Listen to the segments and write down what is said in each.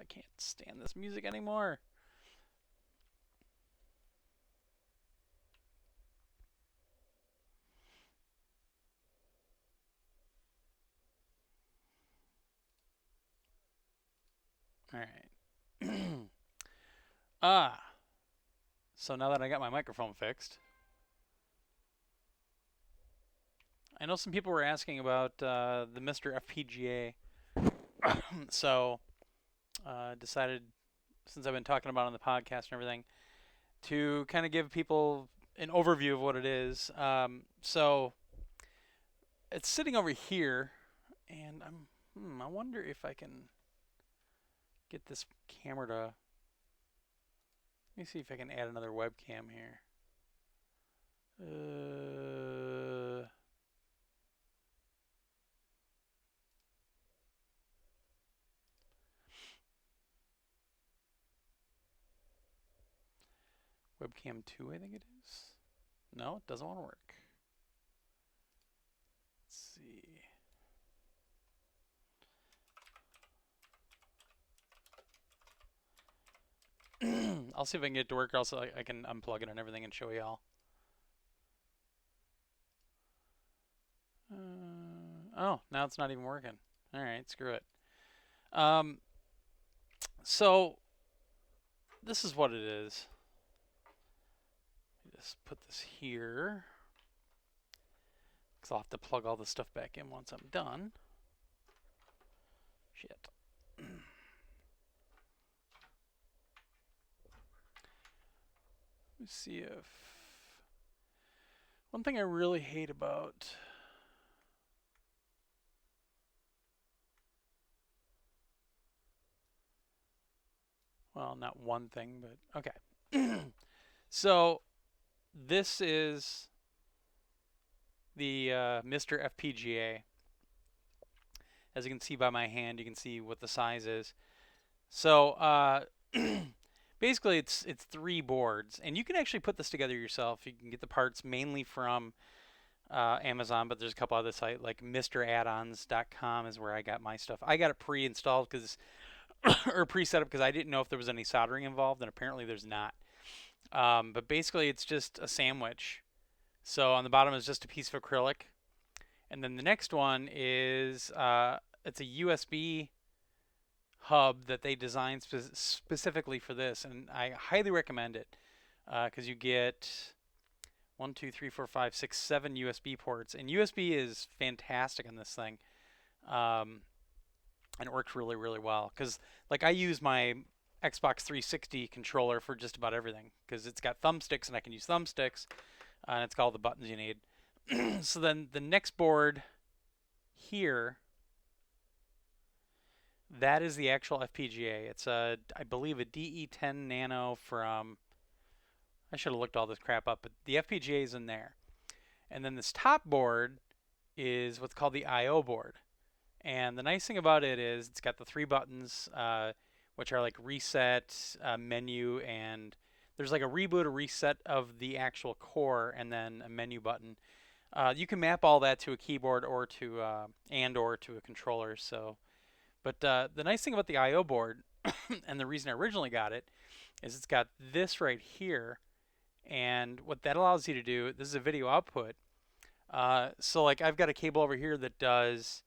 can't stand this music anymore. All right. ah, so now that I got my microphone fixed, I know some people were asking about the MiSTer FPGA. So decided, since I've been talking about it on the podcast and everything, to kind of give people an overview of what it is. So it's sitting over here, and I wonder if I can get this camera to. Let me see if I can add another webcam here. Webcam 2, I think it is. No, it doesn't want to work. Let's see. I'll see if I can get it to work. Also, I can unplug it and everything and show y'all. Oh, now it's not even working. All right, screw it. So this is what it is. Just put this here, because I'll have to plug all this stuff back in once I'm done. Shit. Let me see if... One thing I really hate about... Well, not one thing, but okay. So this is the MiSTer FPGA. As you can see by my hand, you can see what the size is. So basically, it's 3 boards, and you can actually put this together yourself. You can get the parts mainly from Amazon, but there's a couple other sites like MiSTerAddons.com is where I got my stuff. I got it pre-installed because or pre-set up because I didn't know if there was any soldering involved, and apparently there's not. But basically, it's just a sandwich. So on the bottom is just a piece of acrylic, and then the next one is it's a USB hub that they designed specifically for this, and I highly recommend it because you get 1, 2, 3, 4, 5, 6, 7 USB ports, and USB is fantastic on this thing, and it works really, really well. Because like I use my Xbox 360 controller for just about everything because it's got thumbsticks and I can use thumbsticks, and it's got all the buttons you need. So then the next board here, that is the actual FPGA. It's a, I believe, a DE10 Nano from. I should have looked all this crap up, but the FPGA is in there. And then this top board is what's called the I/O board. And the nice thing about it is it's got the 3 buttons, which are like reset, menu, and there's like a reboot or reset of the actual core, and then a menu button. You can map all that to a keyboard or to or to a controller. So, but the nice thing about the I/O board, and the reason I originally got it, is it's got this right here, and what that allows you to do. This is a video output. So like I've got a cable over here that does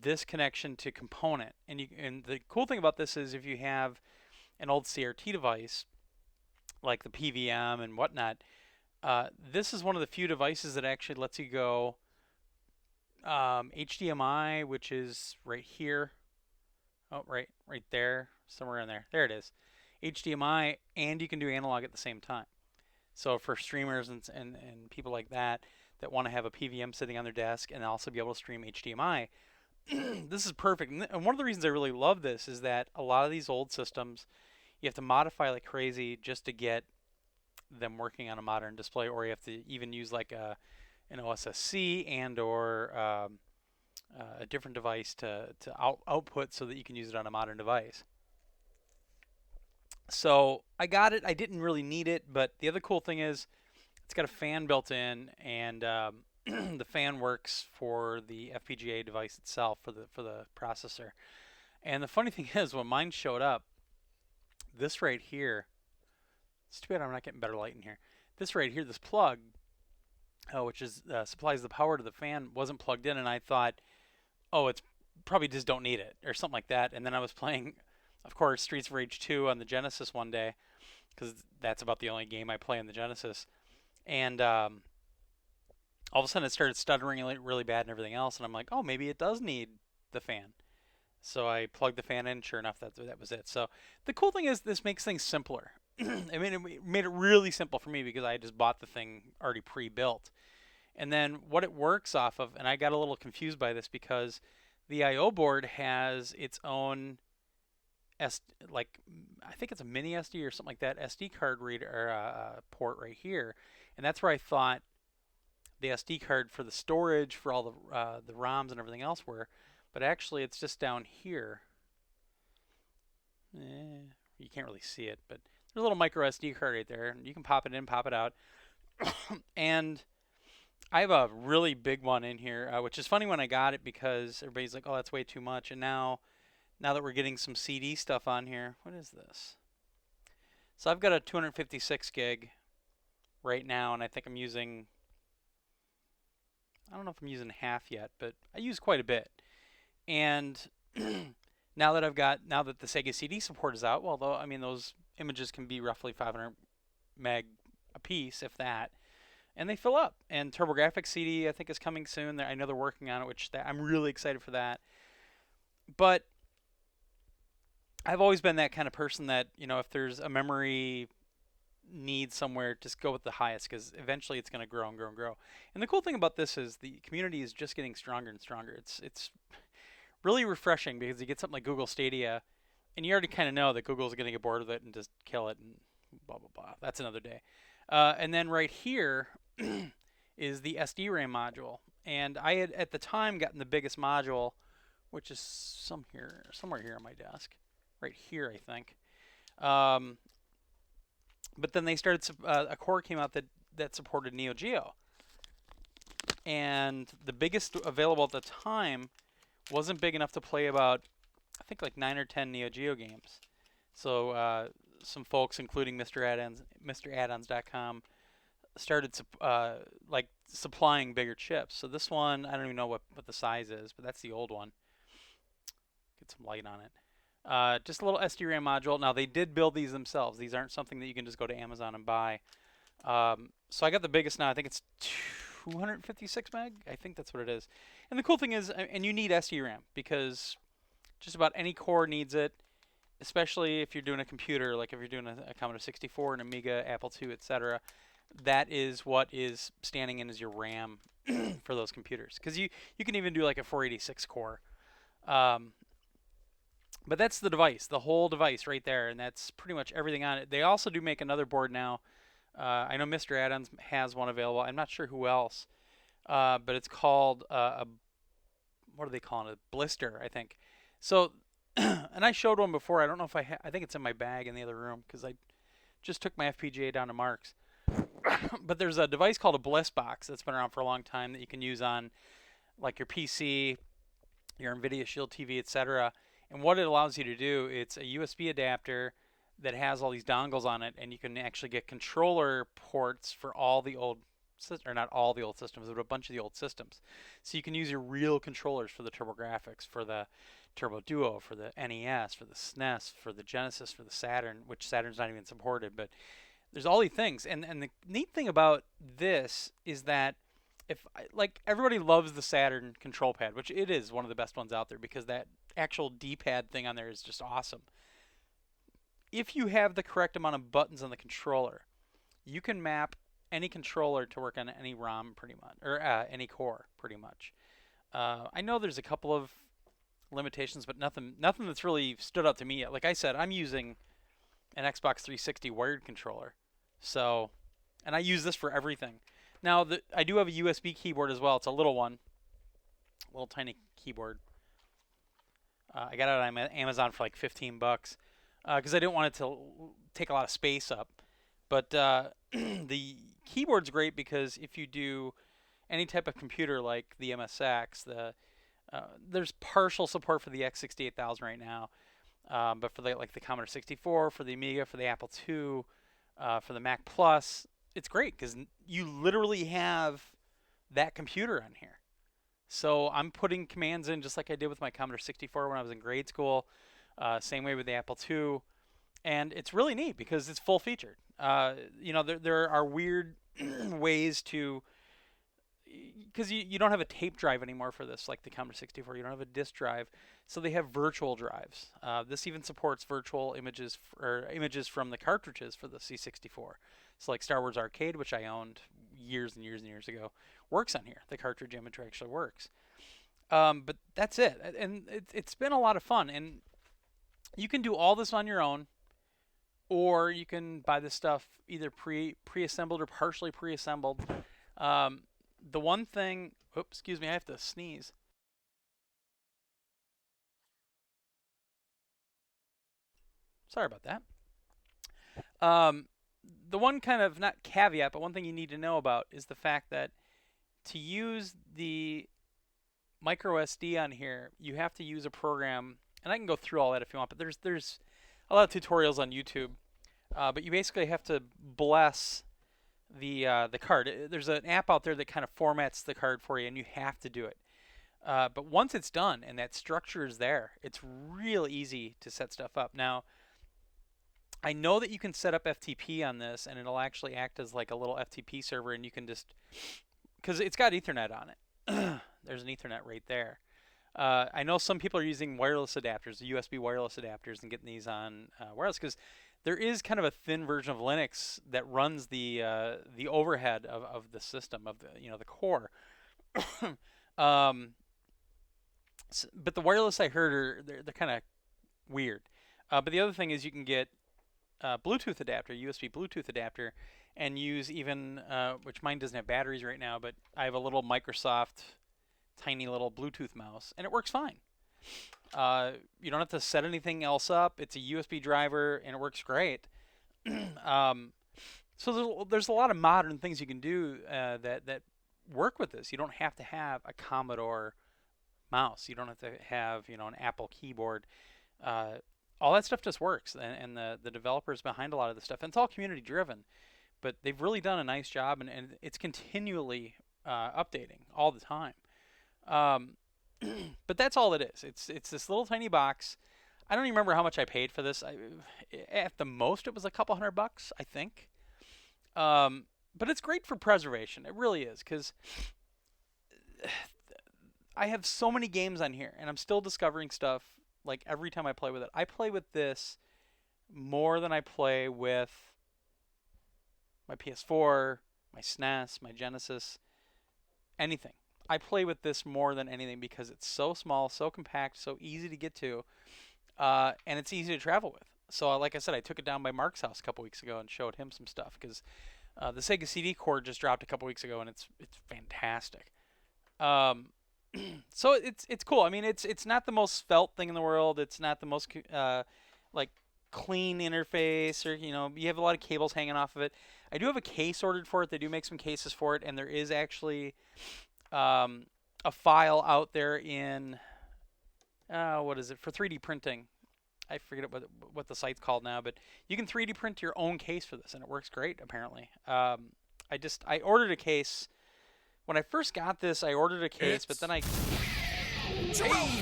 this connection to component, and the cool thing about this is if you have an old CRT device like the PVM and whatnot, this is one of the few devices that actually lets you go HDMI, which is right here. Oh, right there, somewhere in there. There it is. HDMI, and you can do analog at the same time. So for streamers and people like that want to have a PVM sitting on their desk and also be able to stream HDMI, this is perfect. And one of the reasons I really love this is that a lot of these old systems, you have to modify like crazy just to get them working on a modern display, or you have to even use like an OSSC and or a different device to output so that you can use it on a modern device. So I got it. I didn't really need it, but the other cool thing is it's got a fan built in, and the fan works for the FPGA device itself for the processor. And the funny thing is, when mine showed up, this right here, it's too bad I'm not getting better light in here. This right here, this plug, which is supplies the power to the fan, wasn't plugged in, and I thought, oh, it's probably just don't need it or something like that. And then I was playing, of course, Streets of Rage 2 on the Genesis one day because that's about the only game I play on the Genesis. And all of a sudden it started stuttering really bad and everything else. And I'm like, oh, maybe it does need the fan. So I plugged the fan in. Sure enough, that was it. So the cool thing is this makes things simpler. I mean, it made it really simple for me because I just bought the thing already pre-built. And then what it works off of, and I got a little confused by this because the I/O board has its own like I think it's a mini SD or something like that SD card reader or port right here, and that's where I thought the SD card for the storage for all the ROMs and everything else were, but actually it's just down here. You can't really see it, but there's a little micro SD card right there, and you can pop it in, pop it out, and I have a really big one in here, which is funny when I got it because everybody's like, "Oh, that's way too much," and now that we're getting some CD stuff on here, what is this? So I've got a 256 gig right now, and I think I'm using, I don't know if I'm using half yet, but I use quite a bit. And now that the Sega CD support is out, well, though, I mean, those images can be roughly 500 meg a piece, if that, and they fill up. And TurboGrafx CD, I think, is coming soon. I know they're working on it, which I'm really excited for that. But I've always been that kind of person that, if there's a memory need somewhere, just go with the highest because eventually it's going to grow and grow and grow. And the cool thing about this is the community is just getting stronger and stronger. It's really refreshing because you get something like Google Stadia and you already kind of know that Google's going to get bored of it and just kill it and blah, blah, blah. That's another day. And then right here is the SD-RAM module. And I had at the time gotten the biggest module, which is somewhere here on my desk. Right here, I think. But then they started, a core came out that supported Neo Geo. And the biggest available at the time wasn't big enough to play about, I think, like 9 or 10 Neo Geo games. So some folks, including MiSTeraddons.com, started like supplying bigger chips. So this one, I don't even know what the size is, but that's the old one. Get some light on it. Just a little SD-RAM module. Now, they did build these themselves. These aren't something that you can just go to Amazon and buy. So I got the biggest now. I think it's 256 meg. I think that's what it is. And the cool thing is, and you need SD-RAM because just about any core needs it, especially if you're doing a computer, like if you're doing a Commodore 64, an Amiga, Apple II, etc. That is what is standing in as your RAM for those computers. Because you can even do like a 486 core. But that's the device, the whole device right there, and that's pretty much everything on it. They also do make another board now. I know MiSTer Addons has one available. I'm not sure who else, but it's called what do they call it? A blister, I think. So, and I showed one before. I don't know if I think it's in my bag in the other room because I just took my FPGA down to Mark's. But there's a device called a Bliss box that's been around for a long time that you can use on like your PC, your NVIDIA Shield TV, etc. And what it allows you to do, it's a USB adapter that has all these dongles on it, and you can actually get controller ports for all the old, or not all the old systems, but a bunch of the old systems. So you can use your real controllers for the TurboGrafx, for the Turbo Duo, for the NES, for the SNES, for the Genesis, for the Saturn, which Saturn's not even supported, but there's all these things. And the neat thing about this is that like everybody loves the Saturn control pad, which it is one of the best ones out there because that actual D-pad thing on there is just awesome. If you have the correct amount of buttons on the controller, you can map any controller to work on any ROM pretty much, or any core pretty much. I know there's a couple of limitations, but nothing that's really stood out to me yet. Like I said, I'm using an Xbox 360 wired controller, so, and I use this for everything. Now, I do have a USB keyboard as well. It's a little one, a little tiny keyboard. I got it on Amazon for like 15 bucks because I didn't want it to take a lot of space up. But the keyboard's great because if you do any type of computer like the MSX, the There's partial support for the X68000 right now, but for the Commodore 64, for the Amiga, for the Apple II, for the Mac Plus, it's great because you literally have that computer on here. So I'm putting commands in just like I did with my Commodore 64 when I was in grade school. Same way with the Apple II, and it's really neat because it's full featured. There are weird ways to, because you don't have a tape drive anymore for this, like the Commodore 64. You don't have a disk drive, so they have virtual drives. This even supports virtual images or images from the cartridges for the C64. So like Star Wars Arcade, which I owned years and years and years ago, works on here. The cartridge image actually works. But that's it, and it's been a lot of fun. And you can do all this on your own, or you can buy this stuff either pre-assembled or partially pre-assembled. Um, the one thing, oops, excuse me, I have to sneeze. Sorry about that. Um, the one kind of not caveat, but one thing you need to know about is the fact that to use the micro SD on here, you have to use a program, and I can go through all that if you want. But there's a lot of tutorials on YouTube. But you basically have to bless the card. There's an app out there that kind of formats the card for you, and you have to do it. But once it's done and that structure is there, it's real easy to set stuff up. Now, I know that you can set up FTP on this, and it'll actually act as like a little FTP server, and you can just, because it's got Ethernet on it. There's an Ethernet right there. I know some people are using wireless adapters, USB wireless adapters, and getting these on wireless because there is kind of a thin version of Linux that runs the overhead of the system of the core. um, but the wireless I heard they're kind of weird. But the other thing is you can get Bluetooth adapter, USB Bluetooth adapter, and use even which mine doesn't have batteries right now, but I have a little Microsoft tiny little Bluetooth mouse, and it works fine. You don't have to set anything else up. It's a USB driver, and it works great. um, so there's a lot of modern things you can do that work with this. You don't have to have a Commodore mouse. You don't have to have an Apple keyboard. All that stuff just works, and the developers behind a lot of this stuff, and it's all community driven. But they've really done a nice job, and it's continually updating all the time. Um, but that's all it is. It's this little tiny box. I don't even remember how much I paid for this. At the most, it was a couple $100, I think. But it's great for preservation. It really is, because I have so many games on here, and I'm still discovering stuff like every time I play with it. I play with this more than I play with my PS4, my SNES, my Genesis, anything. I play with this more than anything because it's so small, so compact, so easy to get to, and it's easy to travel with. So, like I said, I took it down by Mark's house a couple weeks ago and showed him some stuff because the Sega CD cord just dropped a couple weeks ago, and it's fantastic. Um, so it's cool. I mean, it's not the most svelte thing in the world. It's not the most like clean interface, or you have a lot of cables hanging off of it. I do have a case ordered for it. They do make some cases for it, and there is actually a file out there in what is it for 3D printing? I forget what the site's called now, but you can 3D print your own case for this, and it works great apparently. I ordered a case when I first got this. I ordered a case, but then hey,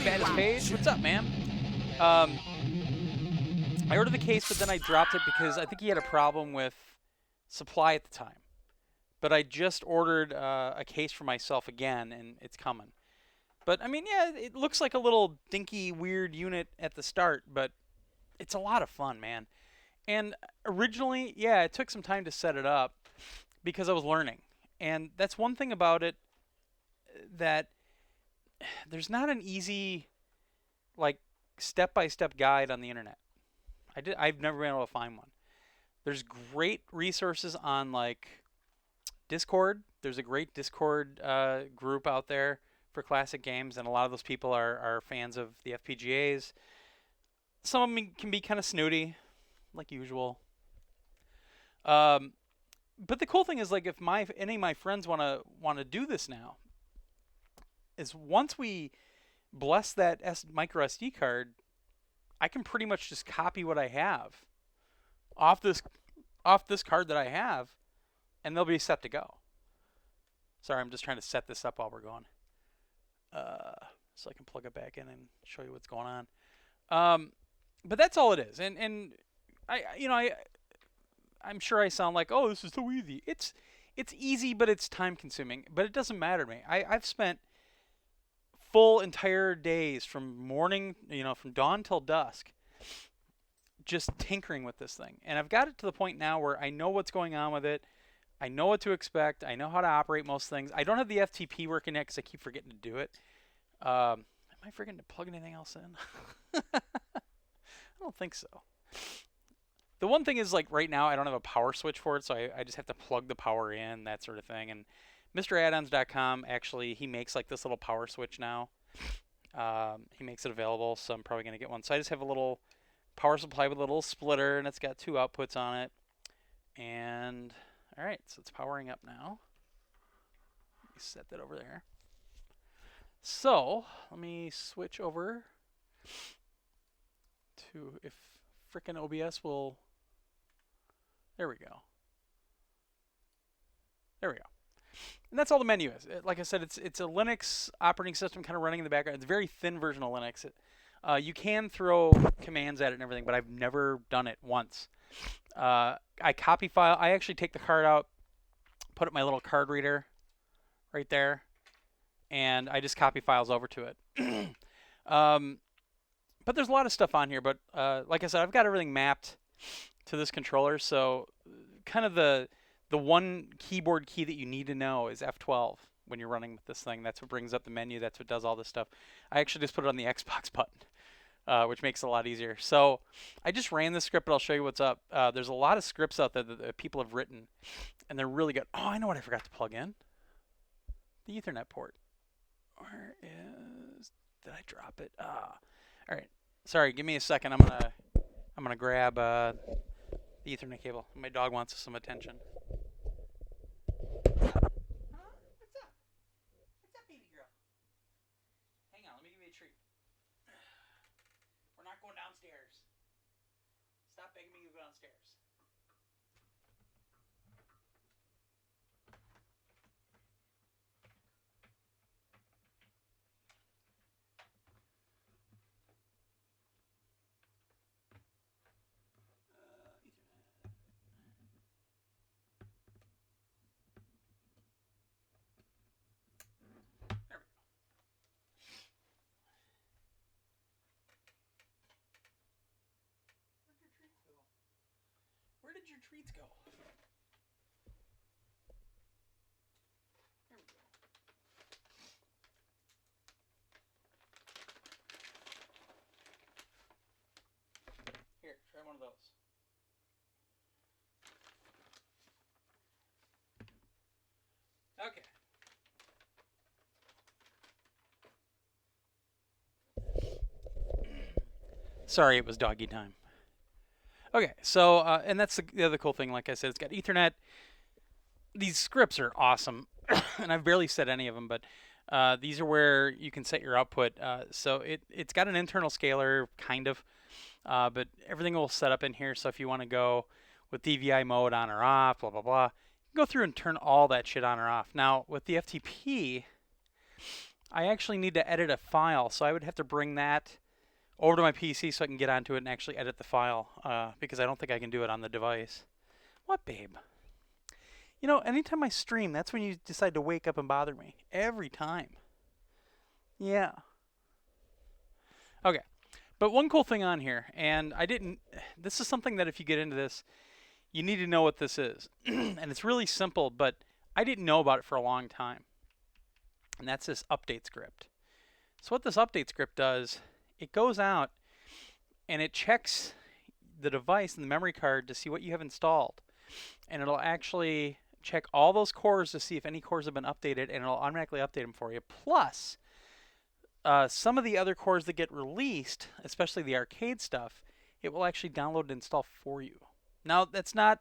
Vantage Page, what's up, man? I ordered the case, but then I dropped it because I think he had a problem with supply at the time. But I just ordered a case for myself again, and it's coming. But, I mean, yeah, it looks like a little dinky, weird unit at the start, but it's a lot of fun, man. And originally, yeah, it took some time to set it up because I was learning. And that's one thing about it, that there's not an easy, like, step-by-step guide on the internet. I've never been able to find one. There's great resources on, like, Discord. There's a great Discord group out there for classic games, and a lot of those people are fans of the FPGAs. Some of them can be kind of snooty, like usual. Um, but the cool thing is, like, if any of my friends want to do this now, is once we bless that micro SD card, I can pretty much just copy what I have off this card that I have, and they'll be set to go. Sorry, I'm just trying to set this up while we're going, so I can plug it back in and show you what's going on. But that's all it is, and I'm sure I sound like, oh, this is so easy. It's easy, but it's time consuming. But it doesn't matter to me. I've spent full entire days from morning, from dawn till dusk, just tinkering with this thing. And I've got it to the point now where I know what's going on with it. I know what to expect. I know how to operate most things. I don't have the FTP working yet because I keep forgetting to do it. Am I forgetting to plug anything else in? I don't think so. The one thing is, like, right now I don't have a power switch for it, so I just have to plug the power in, that sort of thing. And MiSTeraddons.com, actually, he makes like this little power switch now. He makes it available, so I'm probably going to get one. So I just have a little power supply with a little splitter, and it's got 2 outputs on it. And all right, so it's powering up now. Let me set that over there. So let me switch over to, if frickin' OBS will. There we go. There we go. And that's all the menu is. Like I said, it's a Linux operating system kind of running in the background. It's a very thin version of Linux. You can throw commands at it and everything, but I've never done it once. I copy file. I actually take the card out, put it in my little card reader right there, and I just copy files over to it. But there's a lot of stuff on here. But like I said, I've got everything mapped to this controller. So kind of the one keyboard key that you need to know is F12 when you're running with this thing. That's what brings up the menu. That's what does all this stuff. I actually just put it on the Xbox button, which makes it a lot easier. So I just ran this script, but I'll show you what's up. There's a lot of scripts out there that people have written, and they're really good. Oh, I know what I forgot to plug in. The Ethernet port. Where is... Did I drop it? All right. Sorry, give me a second. I'm gonna grab the Ethernet cable. My dog wants some attention. Huh? What's up? What's up, baby girl? Hang on, let me give you a treat. We're not going downstairs. Stop begging me to go downstairs. Where did your treats go? There we go. Here, try one of those. Okay. Sorry, it was doggy time. Okay, so, and that's the other cool thing. Like I said, it's got Ethernet. These scripts are awesome, and I've barely said any of them, but these are where you can set your output. So it's got an internal scaler, kind of, but everything will set up in here. So if you want to go with DVI mode on or off, blah, blah, blah, you can go through and turn all that shit on or off. Now, with the FTP, I actually need to edit a file, so I would have to bring that over to my PC so I can get onto it and actually edit the file, because I don't think I can do it on the device. What, babe? You know, anytime I stream, that's when you decide to wake up and bother me. Every time. Yeah. Okay. But one cool thing on here, and this is something that if you get into this, you need to know what this is. And it's really simple, but I didn't know about it for a long time. And that's this update script. So what this update script does, it goes out and it checks the device and the memory card to see what you have installed. And it'll actually check all those cores to see if any cores have been updated, and it'll automatically update them for you. Plus, some of the other cores that get released, especially the arcade stuff, it will actually download and install for you. Now, that's not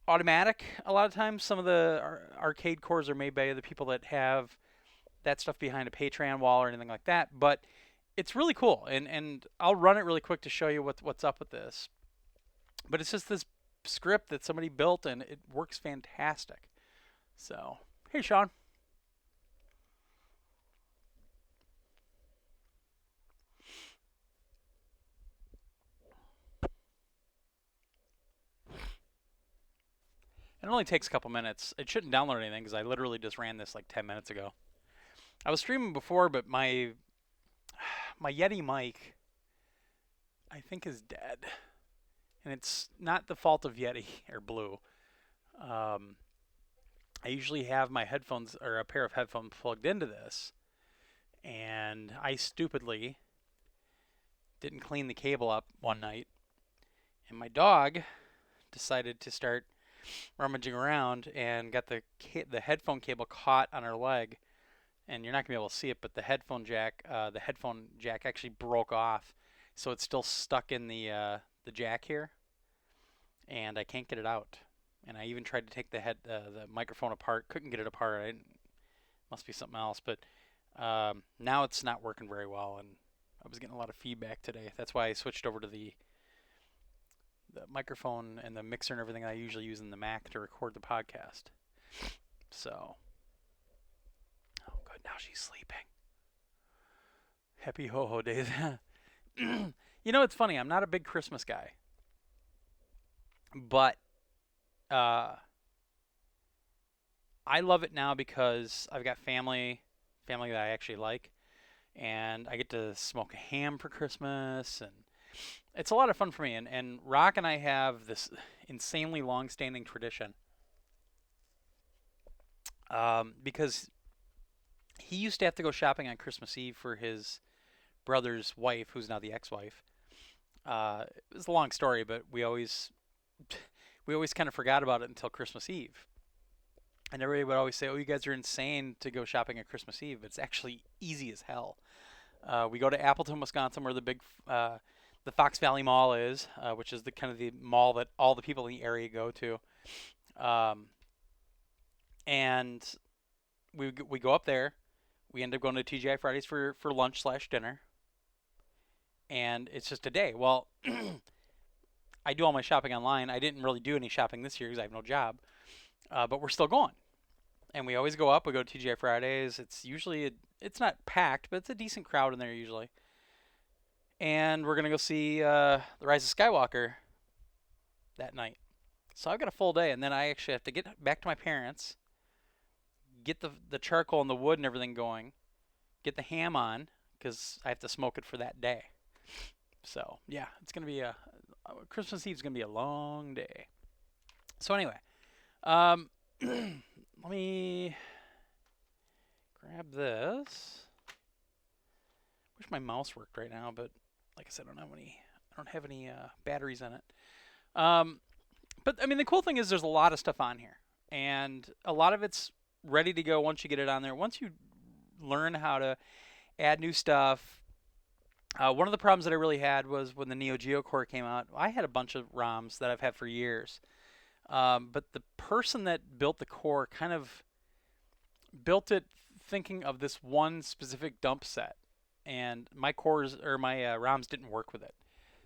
automatic a lot of times. Some of the arcade cores are made by the people that have that stuff behind a Patreon wall or anything like that, but it's really cool. And I'll run it really quick to show you what's up with this. But it's just this script that somebody built, and it works fantastic. So, hey, Sean. It only takes a couple minutes. It shouldn't download anything because I literally just ran this like 10 minutes ago. I was streaming before, but my Yeti mic, I think, is dead. And it's not the fault of Yeti or Blue. Um, I usually have my headphones or a pair of headphones plugged into this, and I stupidly didn't clean the cable up one night, and my dog decided to start rummaging around and got the headphone cable caught on her leg, and you're not gonna be able to see it, but the headphone jack actually broke off, so it's still stuck in the jack here, and I can't get it out. And I even tried to take the microphone apart, couldn't get it apart. Must be something else, but now it's not working very well, and I was getting a lot of feedback today. That's why I switched over to the microphone and the mixer and everything I usually use in the Mac to record the podcast. So, oh good, now she's sleeping. Happy ho-ho days. You know, it's funny, I'm not a big Christmas guy, but I love it now because I've got family that I actually like, and I get to smoke a ham for Christmas, and it's a lot of fun for me. And Rock and I have this insanely long-standing tradition, because he used to have to go shopping on Christmas Eve for his brother's wife, who's now the ex-wife. It was a long story, but we always kind of forgot about it until Christmas Eve. And everybody would always say, "Oh, you guys are insane to go shopping at Christmas Eve." But it's actually easy as hell. We go to Appleton, Wisconsin, where the Fox Valley Mall is, which is the kind of the mall that all the people in the area go to. And we go up there. We end up going to TGI Fridays for lunch / dinner. And it's just a day. Well, I do all my shopping online. I didn't really do any shopping this year because I have no job. But we're still going. And we always go up. We go to TGI Fridays. It's usually, it's not packed, but it's a decent crowd in there usually. And we're going to go see The Rise of Skywalker that night. So I've got a full day. And then I actually have to get back to my parents, get the charcoal and the wood and everything going, get the ham on, because I have to smoke it for that day. So, yeah, it's going to be Christmas Eve is going to be a long day. So anyway, let me grab this. Wish my mouse worked right now, but like I said, I don't have any batteries in it. But I mean, the cool thing is there's a lot of stuff on here, and a lot of it's ready to go once you get it on there. Once you learn how to add new stuff. One of the problems that I really had was when the Neo Geo core came out. I had a bunch of ROMs that I've had for years. But the person that built the core kind of built it thinking of this one specific dump set. And my cores or my ROMs didn't work with it.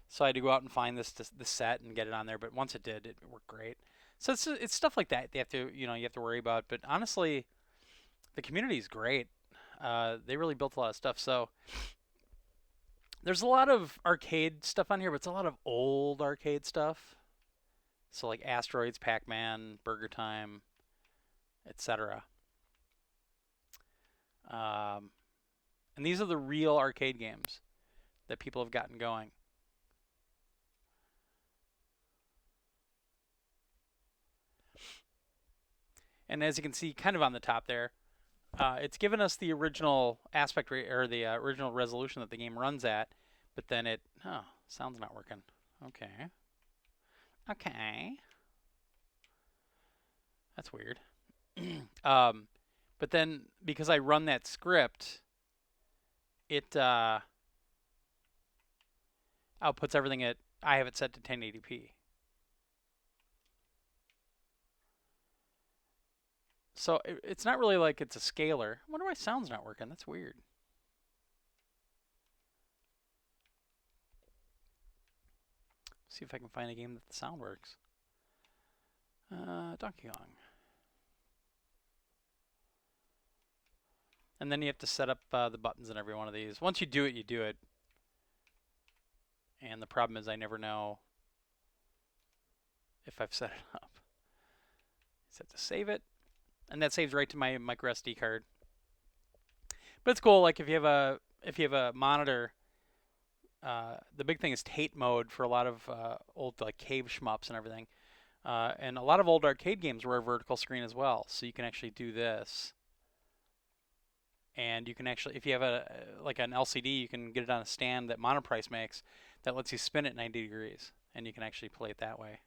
So I had to go out and find this set and get it on there. But once it did, it worked great. So it's stuff like that you have to worry about. But honestly, the community is great. They really built a lot of stuff. So there's a lot of arcade stuff on here, but it's a lot of old arcade stuff. So like Asteroids, Pac-Man, Burger Time, etc. And these are the real arcade games that people have gotten going. And as you can see, kind of on the top there, it's given us the original aspect rate or the original resolution that the game runs at, but then sound's not working. Okay, that's weird. But then because I run that script, it outputs everything at, I have it set to 1080p. So it's not really like it's a scaler. I wonder why sound's not working. That's weird. See if I can find a game that the sound works. Donkey Kong. And then you have to set up the buttons in every one of these. Once you do it, you do it. And the problem is I never know if I've set it up. Set to save it. And that saves right to my micro SD card. But it's cool, like if you have a monitor, the big thing is Tate mode for a lot of old like cave shmups and everything. And a lot of old arcade games were a vertical screen as well. So you can actually do this. And you can actually, if you have like an LCD, you can get it on a stand that Monoprice makes that lets you spin it 90 degrees. And you can actually play it that way.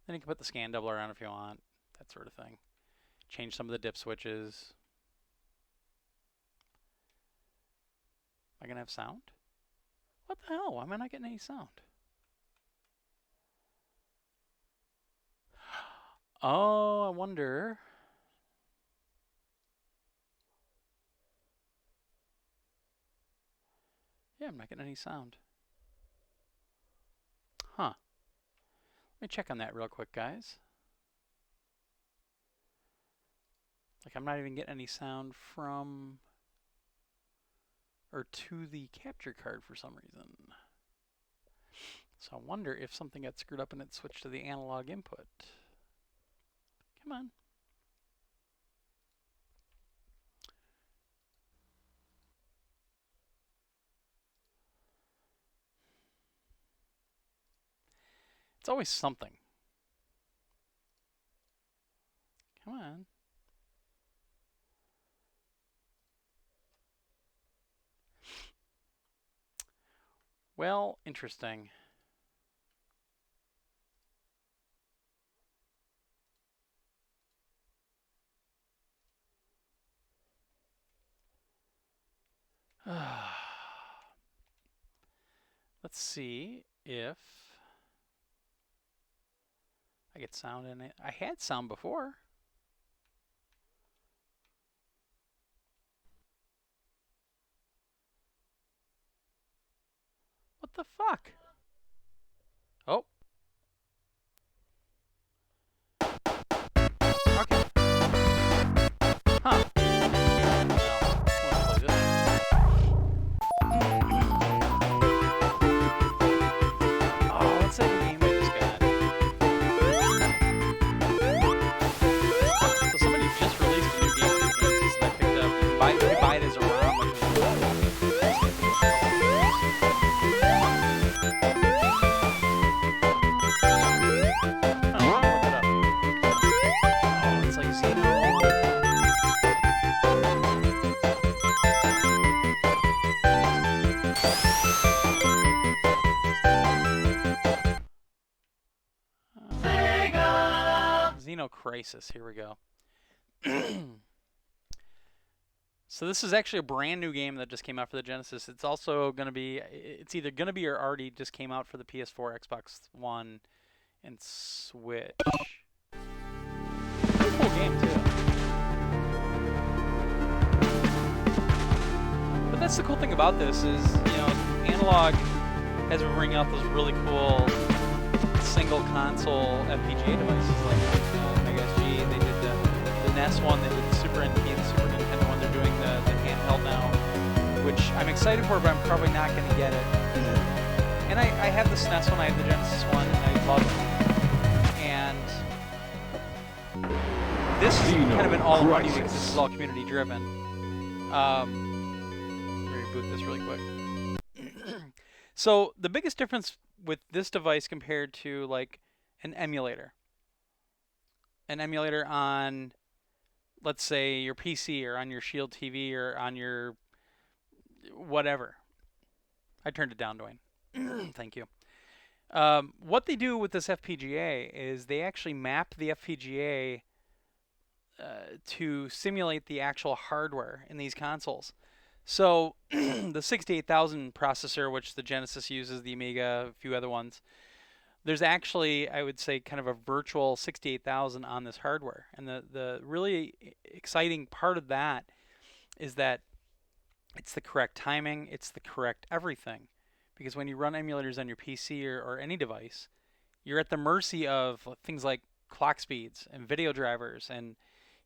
Then you can put the scan doubler on if you want, that sort of thing. Change some of the dip switches. Am I going to have sound? What the hell? Why am I not getting any sound? Oh, I wonder. Yeah, I'm not getting any sound. Huh. Let me check on that real quick, guys. Like, I'm not even getting any sound from or to the capture card for some reason. So I wonder if something got screwed up and it switched to the analog input. Come on. It's always something. Come on. Well, interesting. Let's see if I get sound in it. I had sound before. What the fuck? Oh. Okay. Huh. Well, let's play this. Oh, let's say the game I just got. So somebody just released a new game for the Genesis that I picked up. You can buy it as a ROM, which is Crisis. Here we go. So this is actually a brand new game that just came out for the Genesis. It's also going to be, it's either going to be or already just came out for the PS4, Xbox One, and Switch. Pretty cool game too. But that's the cool thing about this is, you know, Analog has been bringing out those really cool single console FPGA devices like they did the NES one, they did the Super Nintendo one, they're doing the handheld now, which I'm excited for, but I'm probably not going to get it. And I have the SNES one, I have the Genesis one, and I love it. And this is kind of an all-in-one because this is all community driven. Let me reboot this really quick. So the biggest difference with this device compared to like an emulator on, let's say, your PC or on your Shield TV or on your whatever. I turned it down, Dwayne. Thank you. What they do with this FPGA is they actually map the FPGA to simulate the actual hardware in these consoles. So the 68000 processor, which the Genesis uses, the Amiga, a few other ones, there's actually, I would say, kind of a virtual 68,000 on this hardware. And the really exciting part of that is that it's the correct timing, it's the correct everything. Because when you run emulators on your PC or any device, you're at the mercy of things like clock speeds and video drivers and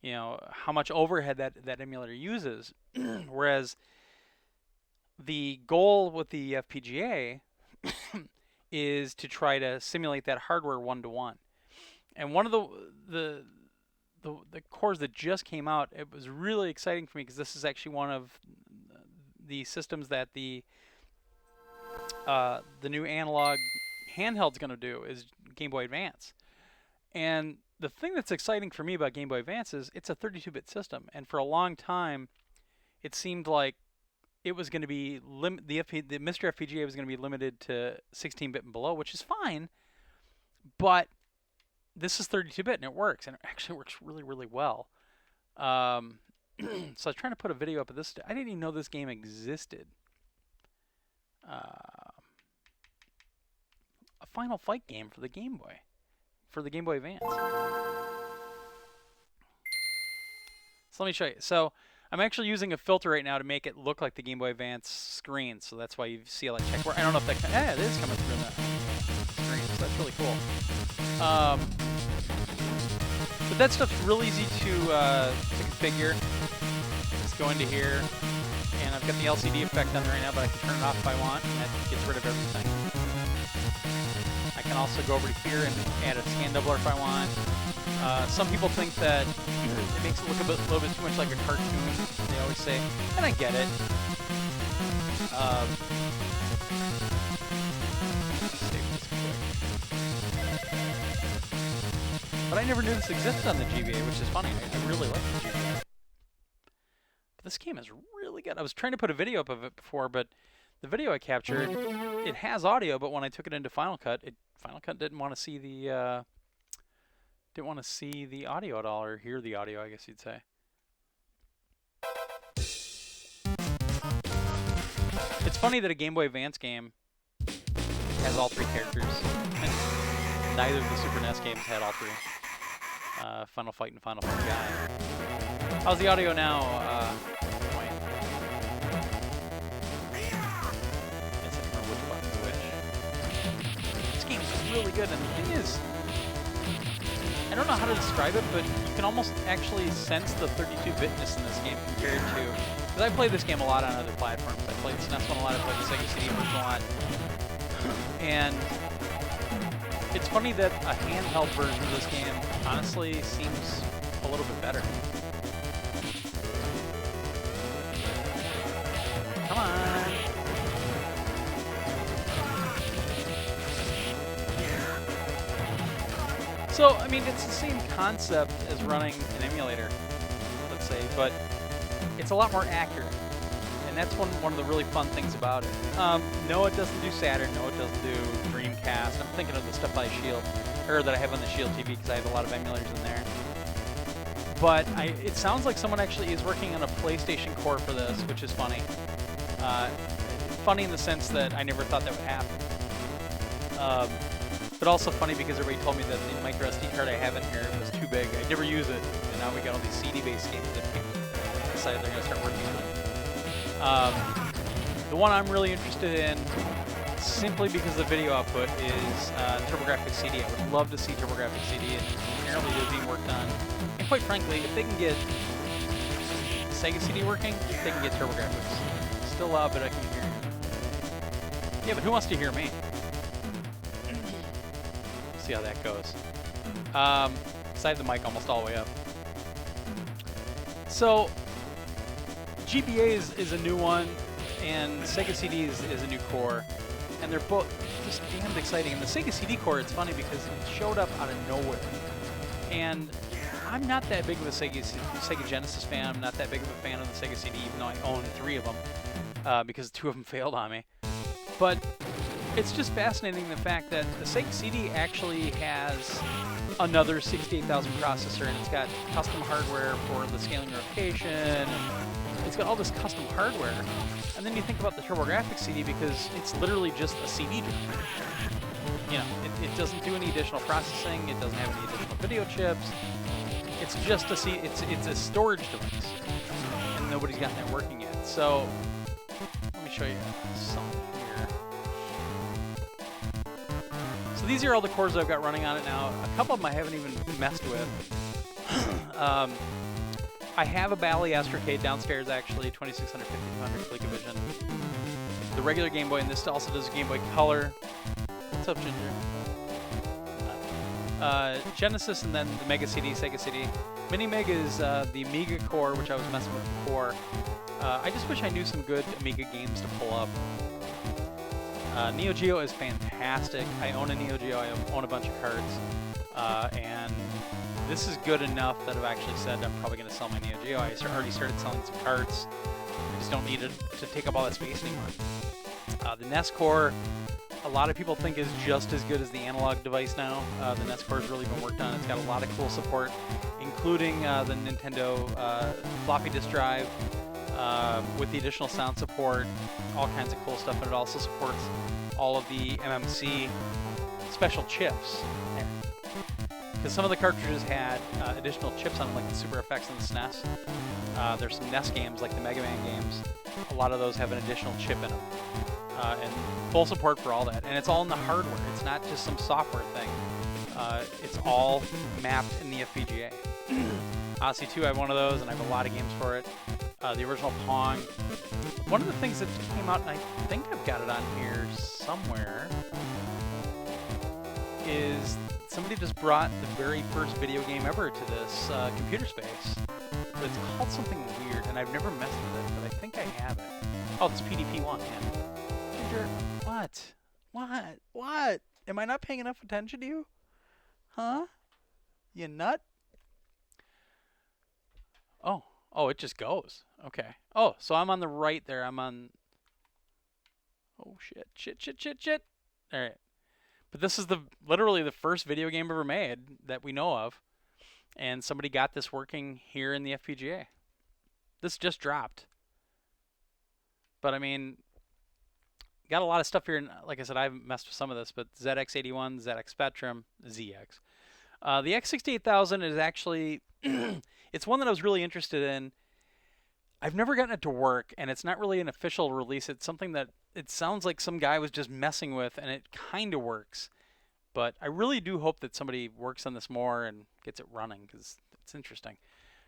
how much overhead that emulator uses. Whereas the goal with the FPGA is to try to simulate that hardware one-to-one. And one of the cores that just came out, it was really exciting for me because this is actually one of the systems that the new analog handheld's going to do is Game Boy Advance. And the thing that's exciting for me about Game Boy Advance is it's a 32-bit system, and for a long time it seemed like it was going to be the MiSTer FPGA was going to be limited to 16-bit and below, which is fine, but this is 32-bit and it works, and it actually works really, really well. So I was trying to put a video up of this. I didn't even know this game existed. A Final Fight game for the Game Boy, for the Game Boy Advance. So let me show you. So I'm actually using a filter right now to make it look like the Game Boy Advance screen. So that's why you see like check. I don't know if that. Yeah, it is coming through in the screen. So that's really cool. But that stuff's really easy to configure. Just go into here, and I've got the LCD effect on there right now, but I can turn it off if I want, and that gets rid of everything. I can also go over to here and add a scan doubler if I want. Some people think that it makes it look a little bit too much like a cartoon, they always say, and I get it. Save this quick. But I never knew this existed on the GBA, which is funny. I really like the GBA. But this game is really good. I was trying to put a video up of it before, but the video I captured, it has audio, but when I took it into Final Cut, Final Cut didn't want to see the audio at all, or hear the audio, I guess you'd say. It's funny that a Game Boy Advance game has all three characters, and neither of the Super NES games had all three. Final Fight and Final Fight Guy. How's the audio now? This game is really good, and the thing is, I don't know how to describe it, but you can almost actually sense the 32-bitness in this game compared to... Because I played this game a lot on other platforms. I played the SNES one a lot, I played the Sega CD version a lot. And it's funny that a handheld version of this game honestly seems a little bit better. Come on! So, I mean, it's the same concept as running an emulator, let's say, but it's a lot more accurate. And that's one of the really fun things about it. No, it doesn't do Saturn. No, it doesn't do Dreamcast. I'm thinking of the stuff by Shield, or that I have on the Shield TV, because I have a lot of emulators in there. But it sounds like someone actually is working on a PlayStation core for this, which is funny. Funny in the sense that I never thought that would happen. But also funny because everybody told me that the micro SD card I have in here was too big. I never use it, and now we got all these CD-based games that people decided they're going to start working on. The one I'm really interested in, simply because the video output, is TurboGrafx CD. I would love to see TurboGrafx CD, and apparently they're being worked on. And quite frankly, if they can get Sega CD working, they can get TurboGrafx. Still loud, but I can hear you. Yeah, but who wants to hear me? See how that goes. I have the mic almost all the way up. So, GBA is a new one, and Sega CD is a new core, and they're both just damned exciting. And the Sega CD core, it's funny because it showed up out of nowhere. And I'm not that big of a Sega Genesis fan. I'm not that big of a fan of the Sega CD, even though I own 3 of them, because 2 of them failed on me. But it's just fascinating the fact that the Sega CD actually has another 68,000 processor, and it's got custom hardware for the scaling rotation. It's got all this custom hardware. And then you think about the TurboGrafx CD, because it's literally just a CD drive. you know, it doesn't do any additional processing. It doesn't have any additional video chips. It's just it's a storage device, and nobody's gotten that working yet. So let me show you something here. So these are all the cores I've got running on it now. A couple of them I haven't even messed with. I have a Bally Astrocade downstairs, actually, 2600, 5200 ColecoVision. The regular Game Boy, and this also does Game Boy Color. What's up, Ginger? Genesis, and then the Mega CD, Sega CD. Mini Meg is the Amiga core, which I was messing with before. I just wish I knew some good Amiga games to pull up. Neo Geo is fantastic. I own a Neo Geo. I own a bunch of cards. And this is good enough that I've actually said I'm probably going to sell my Neo Geo. I already started selling some cards. I just don't need it to take up all that space anymore. The NES core, a lot of people think is just as good as the analog device now. The NES core has really been worked on. It's got a lot of cool support, including the Nintendo floppy disk drive with the additional sound support, all kinds of cool stuff. And it also supports all of the MMC special chips. Because some of the cartridges had additional chips on them, like the Super FX and the SNES. There's some NES games, like the Mega Man games. A lot of those have an additional chip in them. And full support for all that. And it's all in the hardware. It's not just some software thing. It's all mapped in the FPGA. Odyssey 2, I have one of those, and I have a lot of games for it. The original Pong. One of the things that came out, and I think I've got it on here somewhere, is somebody just brought the very first video game ever to this computer space. But it's called something weird, and I've never messed with it, but I think I have it. Oh, this PDP-1, yeah. Ginger, what? What? What? Am I not paying enough attention to you? Huh? You nut? Oh. Oh, it just goes. Okay. Oh, so I'm on the right there. I'm on... Oh, shit. Shit. All right. But this is literally the first video game ever made that we know of. And somebody got this working here in the FPGA. This just dropped. But, I mean, got a lot of stuff here. And like I said, I've messed with some of this, but ZX81, ZX Spectrum, ZX. The X68000 is actually... it's one that I was really interested in. I've never gotten it to work, and it's not really an official release. It's something that it sounds like some guy was just messing with, and it kind of works. But I really do hope that somebody works on this more and gets it running, because it's interesting.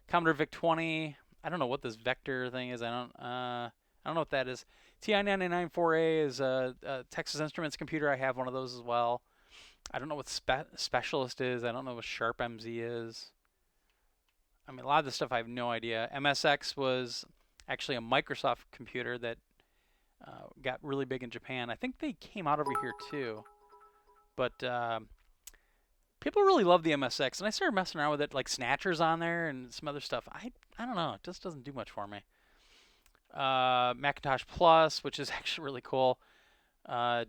Commodore VIC-20. I don't know what this vector thing is. I don't know what that is. TI-994A is a Texas Instruments computer. I have one of those as well. I don't know what Specialist is. I don't know what Sharp MZ is. I mean, a lot of this stuff I have no idea. MSX was actually a Microsoft computer that got really big in Japan. I think they came out over here too. But people really love the MSX, and I started messing around with it, like Snatcher's on there and some other stuff. I don't know. It just doesn't do much for me. Macintosh Plus, which is actually really cool.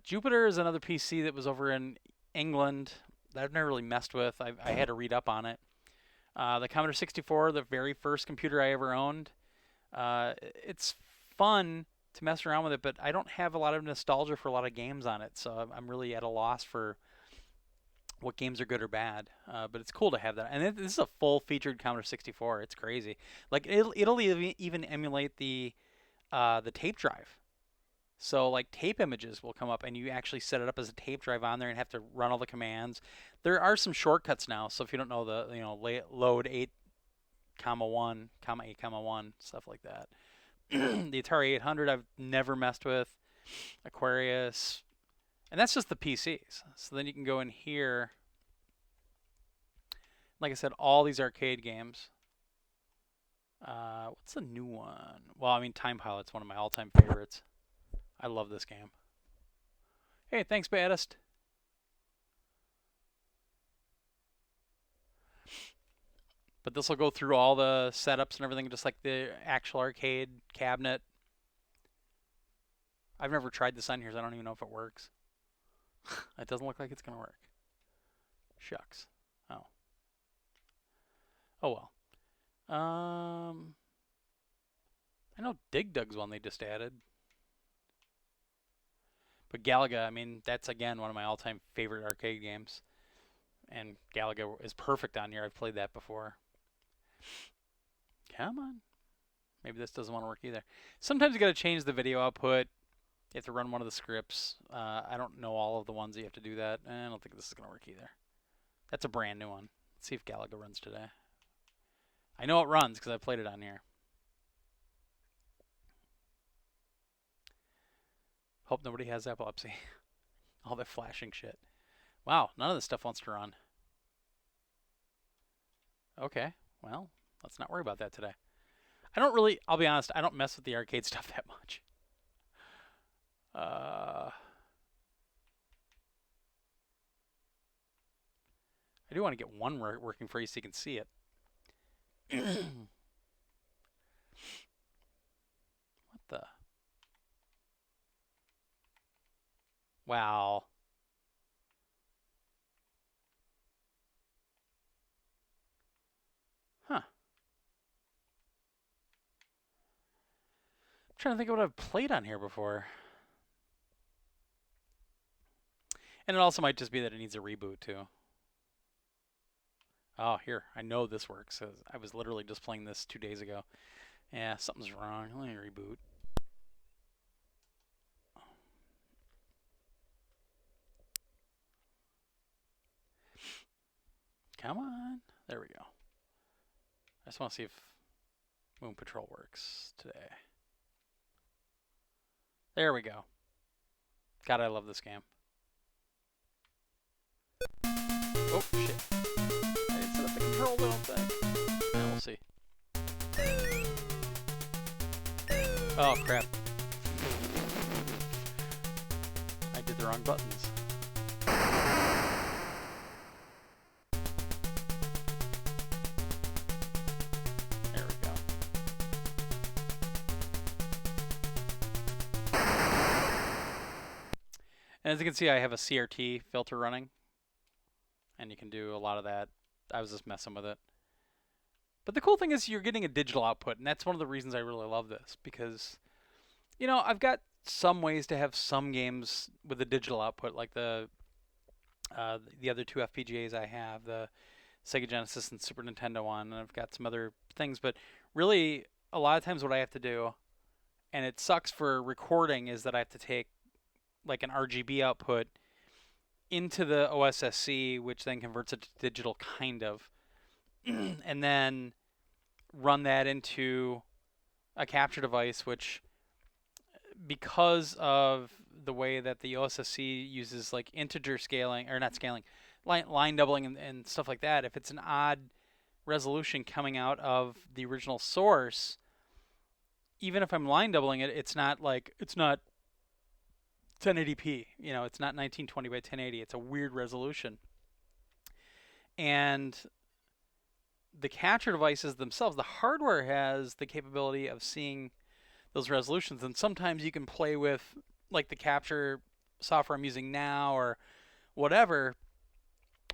Jupiter is another PC that was over in England that I've never really messed with. I had to read up on it. The Commodore 64, the very first computer I ever owned. It's fun to mess around with it, but I don't have a lot of nostalgia for a lot of games on it, so I'm really at a loss for what games are good or bad. But it's cool to have that. And this is a full-featured Commodore 64. It's crazy. Like it'll even emulate the tape drive. So like tape images will come up, and you actually set it up as a tape drive on there and have to run all the commands. There are some shortcuts now, so if you don't know load 8, 1, 8, 1, stuff like that. The Atari 800 I've never messed with. Aquarius, and that's just the PCs. So then you can go in here. Like I said, all these arcade games. What's the new one? Well, I mean, Time Pilot's one of my all-time favorites. I love this game. Hey, thanks, Baddest. But this will go through all the setups and everything, just like the actual arcade cabinet. I've never tried this on here, so I don't even know if it works. It doesn't look like it's going to work. Shucks. Oh. Oh, well. I know Dig Dug's one they just added. But Galaga, I mean, that's again one of my all-time favorite arcade games. And Galaga is perfect on here. I've played that before. Come on. Maybe this doesn't want to work either. Sometimes you got to change the video output. You have to run one of the scripts. I don't know all of the ones that you have to do that. I don't think this is going to work either. That's a brand new one. Let's see if Galaga runs today. I know it runs because I played it on here. Hope nobody has epilepsy. All that flashing shit. Wow, none of this stuff wants to run. Okay, well, let's not worry about that today. I don't really, I'll be honest, I don't mess with the arcade stuff that much. I do want to get one working for you so you can see it. What the? Wow. Huh. I'm trying to think of what I've played on here before. And it also might just be that it needs a reboot too. Oh, here. I know this works. I was literally just playing this 2 days ago. Yeah, something's wrong. Let me reboot. Come on. There we go. I just want to see if Moon Patrol works today. There we go. God, I love this game. Oh, shit. I didn't set up the control, I don't think. Yeah, we'll see. Oh, crap. I did the wrong buttons. There we go. And as you can see, I have a CRT filter running. And you can do a lot of that. I was just messing with it. But the cool thing is you're getting a digital output, and that's one of the reasons I really love this. Because, you know, I've got some ways to have some games with a digital output, like the other two FPGAs I have, the Sega Genesis and Super Nintendo one, and I've got some other things. But really, a lot of times what I have to do, and it sucks for recording, is that I have to take like an RGB output into the OSSC, which then converts it to digital, kind of, and then run that into a capture device, which, because of the way that the OSSC uses like integer scaling, or not scaling, line doubling and stuff like that, if it's an odd resolution coming out of the original source, even if I'm line doubling it, it's not 1080p, you know, it's not 1920 by 1080. It's a weird resolution. And the capture devices themselves, the hardware has the capability of seeing those resolutions. And sometimes you can play with like the capture software I'm using now or whatever.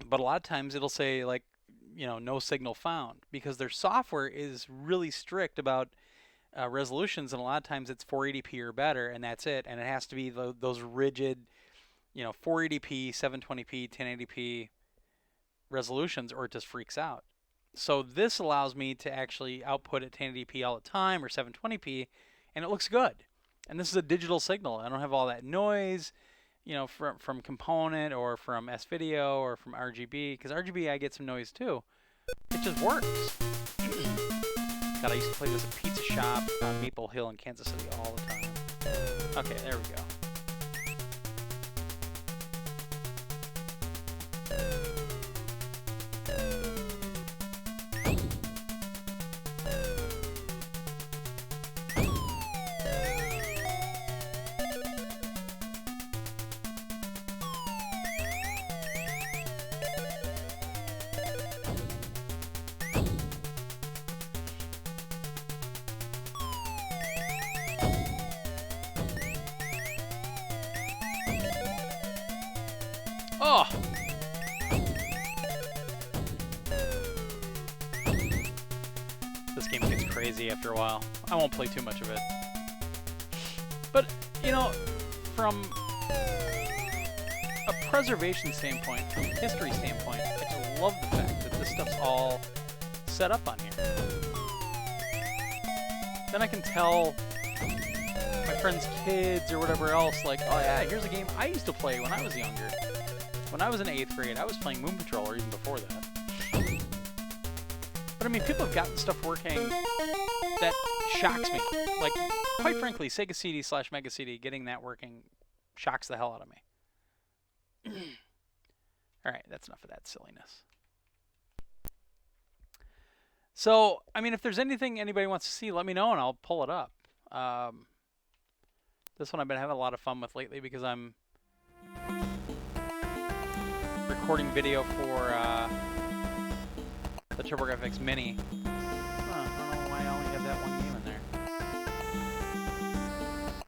But a lot of times it'll say like, you know, no signal found, because their software is really strict about resolutions, and a lot of times it's 480p or better, and that's it. And it has to be those rigid, you know, 480p, 720p, 1080p resolutions, or it just freaks out. So this allows me to actually output at 1080p all the time, or 720p, and it looks good. And this is a digital signal. I don't have all that noise, you know, from component or from S-Video or from RGB, because RGB I get some noise too. It just works. God, I used to play this at Pizza Shop on Maple Hill in Kansas City all the time. Okay, there we go. Oh! This game gets crazy after a while. I won't play too much of it. But, you know, from a preservation standpoint, from a history standpoint, I just love the fact that this stuff's all set up on here. Then I can tell my friends' kids or whatever else, like, oh yeah, here's a game I used to play when I was younger. When I was in 8th grade, I was playing Moon Patrol, or even before that. But I mean, people have gotten stuff working that shocks me. Like, quite frankly, Sega CD/Mega CD, getting that working shocks the hell out of me. Alright, that's enough of that silliness. So, I mean, if there's anything anybody wants to see, let me know and I'll pull it up. This one I've been having a lot of fun with lately because I'm recording video for the TurboGrafx Mini. I don't know why I only have that one game in there.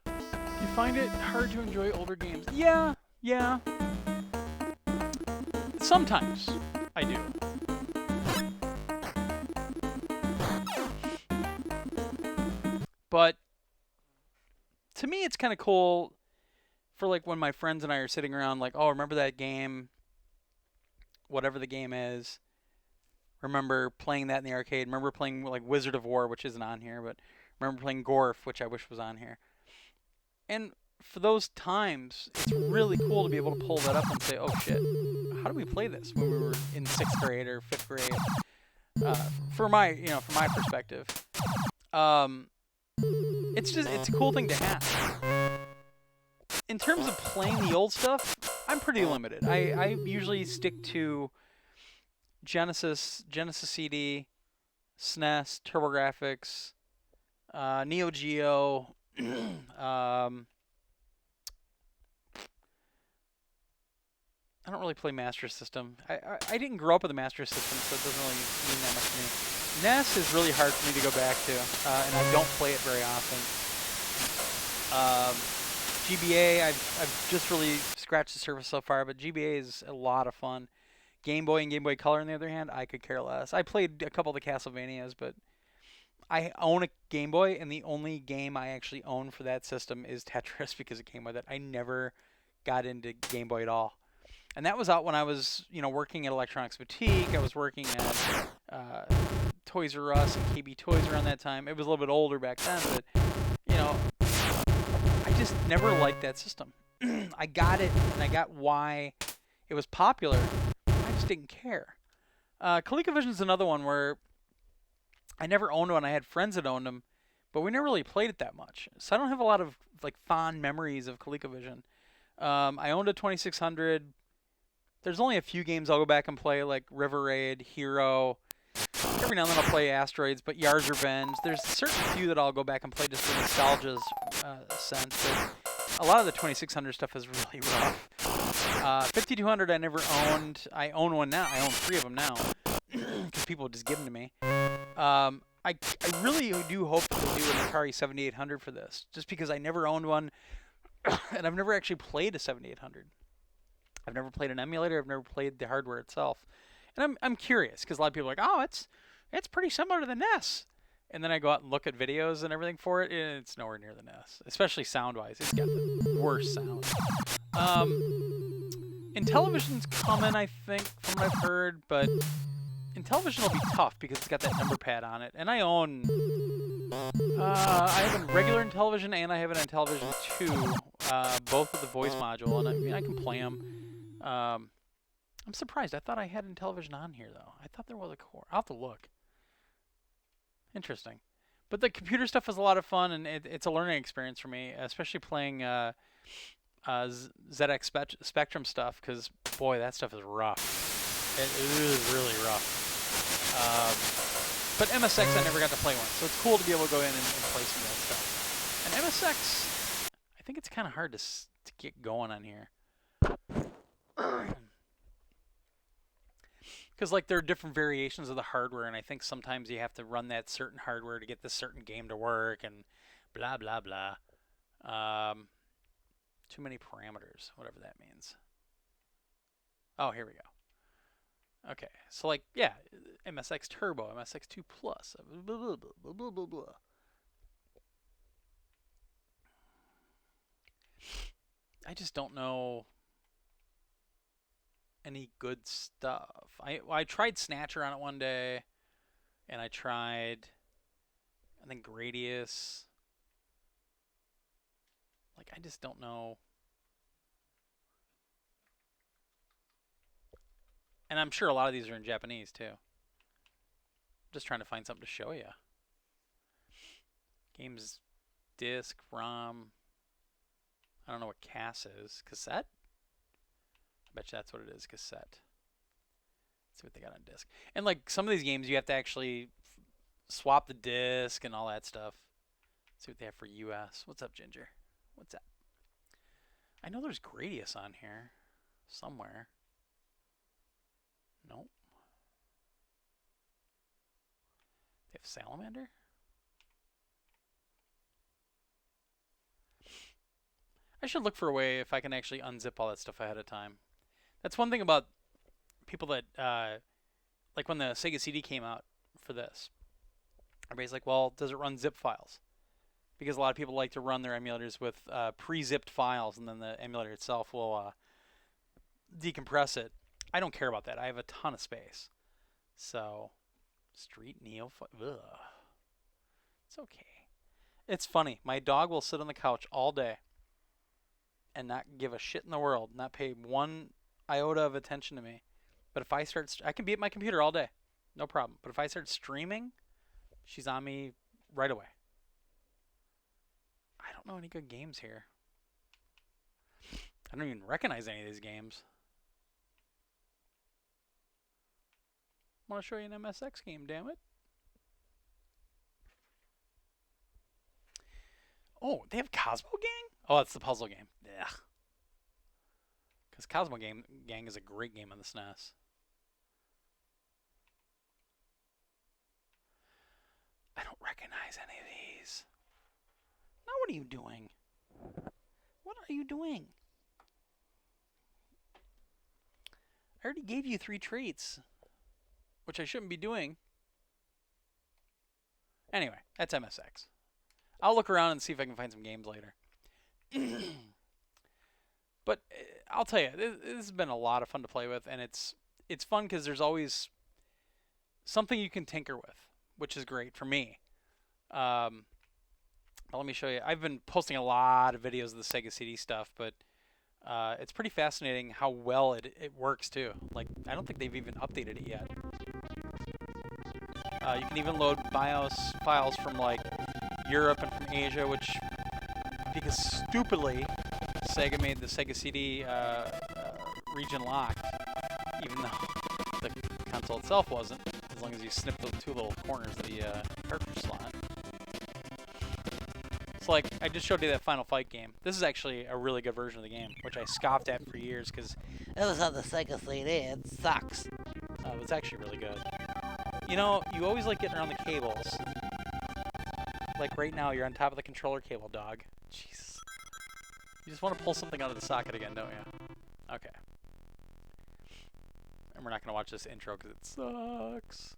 Do you find it hard to enjoy older games? Yeah. Sometimes I do. But to me, it's kind of cool for like when my friends and I are sitting around like, oh, remember that game? Whatever the game is. Remember playing that in the arcade. Remember playing like Wizard of War, which isn't on here, but remember playing Gorf, which I wish was on here. And for those times, it's really cool to be able to pull that up and say, oh shit, how do we play this when we were in 6th grade or 5th grade? From my perspective. It's a cool thing to have. In terms of playing the old stuff, I'm pretty limited. I usually stick to Genesis CD, SNES, TurboGrafx, Neo Geo. I don't really play Master System. I didn't grow up with a Master System, so it doesn't really mean that much to me. NES is really hard for me to go back to, and I don't play it very often. GBA, I've just really scratched the surface so far, but GBA is a lot of fun. Game Boy and Game Boy Color, on the other hand, I could care less. I played a couple of the Castlevanias, but I own a Game Boy, and the only game I actually own for that system is Tetris because it came with it. I never got into Game Boy at all. And that was out when I was, working at Electronics Boutique. I was working at Toys R Us and KB Toys around that time. It was a little bit older back then, but, I just never liked that system. I got it, and I got why it was popular. I just didn't care. ColecoVision's another one where I never owned one. I had friends that owned them, but we never really played it that much. So I don't have a lot of fond memories of ColecoVision. I owned a 2600. There's only a few games I'll go back and play, like River Raid, Hero. Every now and then I'll play Asteroids, but Yar's Revenge. There's certain few that I'll go back and play just for nostalgia's sense. But a lot of the 2600 stuff is really rough. 5200 I never owned. I own one now. I own 3 of them now because people just give them to me. I really do hope that they'll do an Atari 7800 for this, just because I never owned one, and I've never actually played a 7800. I've never played an emulator. I've never played the hardware itself, and I'm curious because a lot of people are like, oh, it's pretty similar to the NES, and then I go out and look at videos and everything for it, and it's nowhere near the NES, especially sound-wise. It's got the worst sound. Intellivision's coming, I think, from what I've heard, but Intellivision will be tough because it's got that number pad on it, and I own. I have a regular Intellivision and I have an Intellivision 2, both with the voice module, and I mean I can play them. I'm surprised. I thought I had Intellivision on here though. I thought there was a core. I'll have to look. Interesting. But the computer stuff is a lot of fun, and it's a learning experience for me, especially playing ZX Spectrum stuff, because boy, that stuff is rough. It is really rough. But MSX, I never got to play one, so it's cool to be able to go in and play some of that stuff. And MSX, I think it's kind of hard to get going on here. Because there are different variations of the hardware, and I think sometimes you have to run that certain hardware to get this certain game to work, and blah, blah, blah. Too many parameters, whatever that means. Oh, here we go. Okay, so yeah, MSX Turbo, MSX2 Plus, blah, blah, blah, blah, blah, blah. I just don't know any good stuff. I tried Snatcher on it one day, and I tried, I think, Gradius. Like, I just don't know. And I'm sure a lot of these are in Japanese, too. Just trying to find something to show you. Games, disc, ROM. I don't know what CAS is. Cassette? I bet you that's what it is, cassette. Let's see what they got on disc. And like some of these games, you have to actually swap the disc and all that stuff. Let's see what they have for US. What's up, Ginger? What's that? I know there's Gradius on here somewhere. Nope. They have Salamander? I should look for a way if I can actually unzip all that stuff ahead of time. That's one thing about people that, like when the Sega CD came out for this, everybody's like, well, does it run zip files? Because a lot of people like to run their emulators with pre-zipped files, and then the emulator itself will decompress it. I don't care about that. I have a ton of space. So, Street Neo, ugh. It's okay. It's funny. My dog will sit on the couch all day and not give a shit in the world, not pay one iota of attention to me. But if I start, I can be at my computer all day, no problem. But if I start streaming, she's on me right away. I don't know any good games here. I don't even recognize any of these games. I want to show you an MSX game, damn it. Oh, they have Cosmo Gang? Oh, that's the puzzle game. Yeah. Because Cosmo Gang is a great game on the SNES. I don't recognize any of these. Now what are you doing? What are you doing? I already gave you 3 treats, which I shouldn't be doing. Anyway, that's MSX. I'll look around and see if I can find some games later. But I'll tell you, this has been a lot of fun to play with, and it's fun because there's always something you can tinker with, which is great for me. But let me show you. I've been posting a lot of videos of the Sega CD stuff, but it's pretty fascinating how well it works too. Like, I don't think they've even updated it yet. You can even load BIOS files from like Europe and from Asia, which, because stupidly Sega made the Sega CD region locked, even though the console itself wasn't, as long as you snip those 2 little corners of the cartridge slot. It's like, I just showed you that Final Fight game. This is actually a really good version of the game, which I scoffed at for years because it was on the Sega CD, it sucks. It was actually really good. You know, you always like getting around the cables. Like right now, you're on top of the controller cable, dog. Jesus. You just want to pull something out of the socket again, don't you? Okay. And we're not going to watch this intro because it sucks.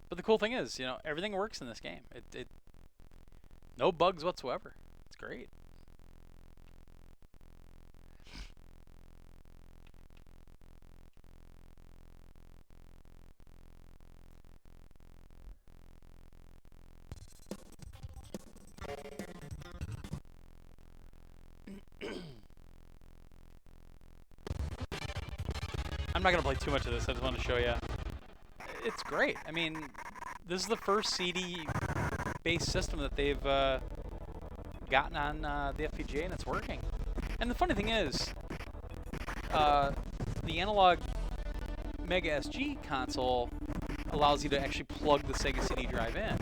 But the cool thing is, you know, everything works in this game. It no bugs whatsoever. It's great. I'm not going to play too much of this. I just want to show you. It's great. I mean, this is the first CD-based system that they've gotten on the FPGA, and it's working. And the funny thing is, the analog Mega SG console allows you to actually plug the Sega CD drive in.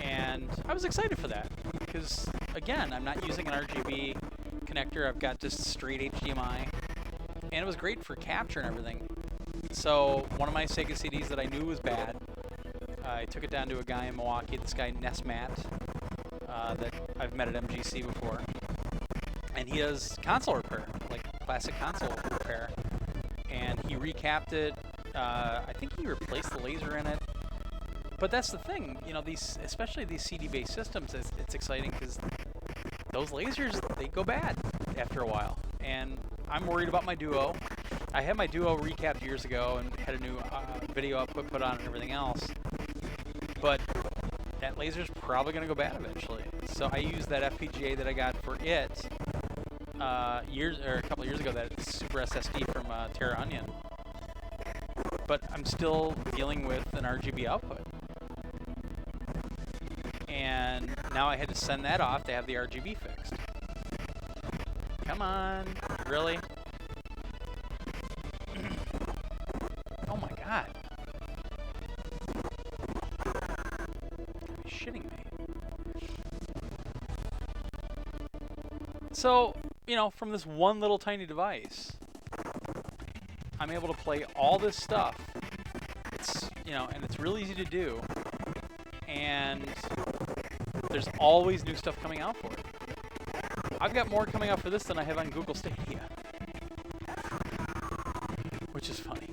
And I was excited for that, because, again, I'm not using an RGB connector. I've got just straight HDMI. And it was great for capture and everything. So one of my Sega CDs that I knew was bad, I took it down to a guy in Milwaukee, this guy Nesmat, that I've met at MGC before. And he does console repair, like classic console repair. And he recapped it. I think he replaced the laser in it. But that's the thing, you know, these, especially these CD-based systems, it's exciting because those lasers, they go bad after a while. And I'm worried about my Duo. I had my Duo recapped years ago and had a new video output put on and everything else. But that laser's probably going to go bad eventually. So I used that FPGA that I got for it a couple of years ago, that Super SSD from Terra Onion. But I'm still dealing with an RGB output. And now I had to send that off to have the RGB fixed. Come on, really? Oh my god. You're shitting me. So, you know, from this one little tiny device, I'm able to play all this stuff. It's, you know, and it's really easy to do. And there's always new stuff coming out for it. I've got more coming out for this than I have on Google Stadia. Which is funny.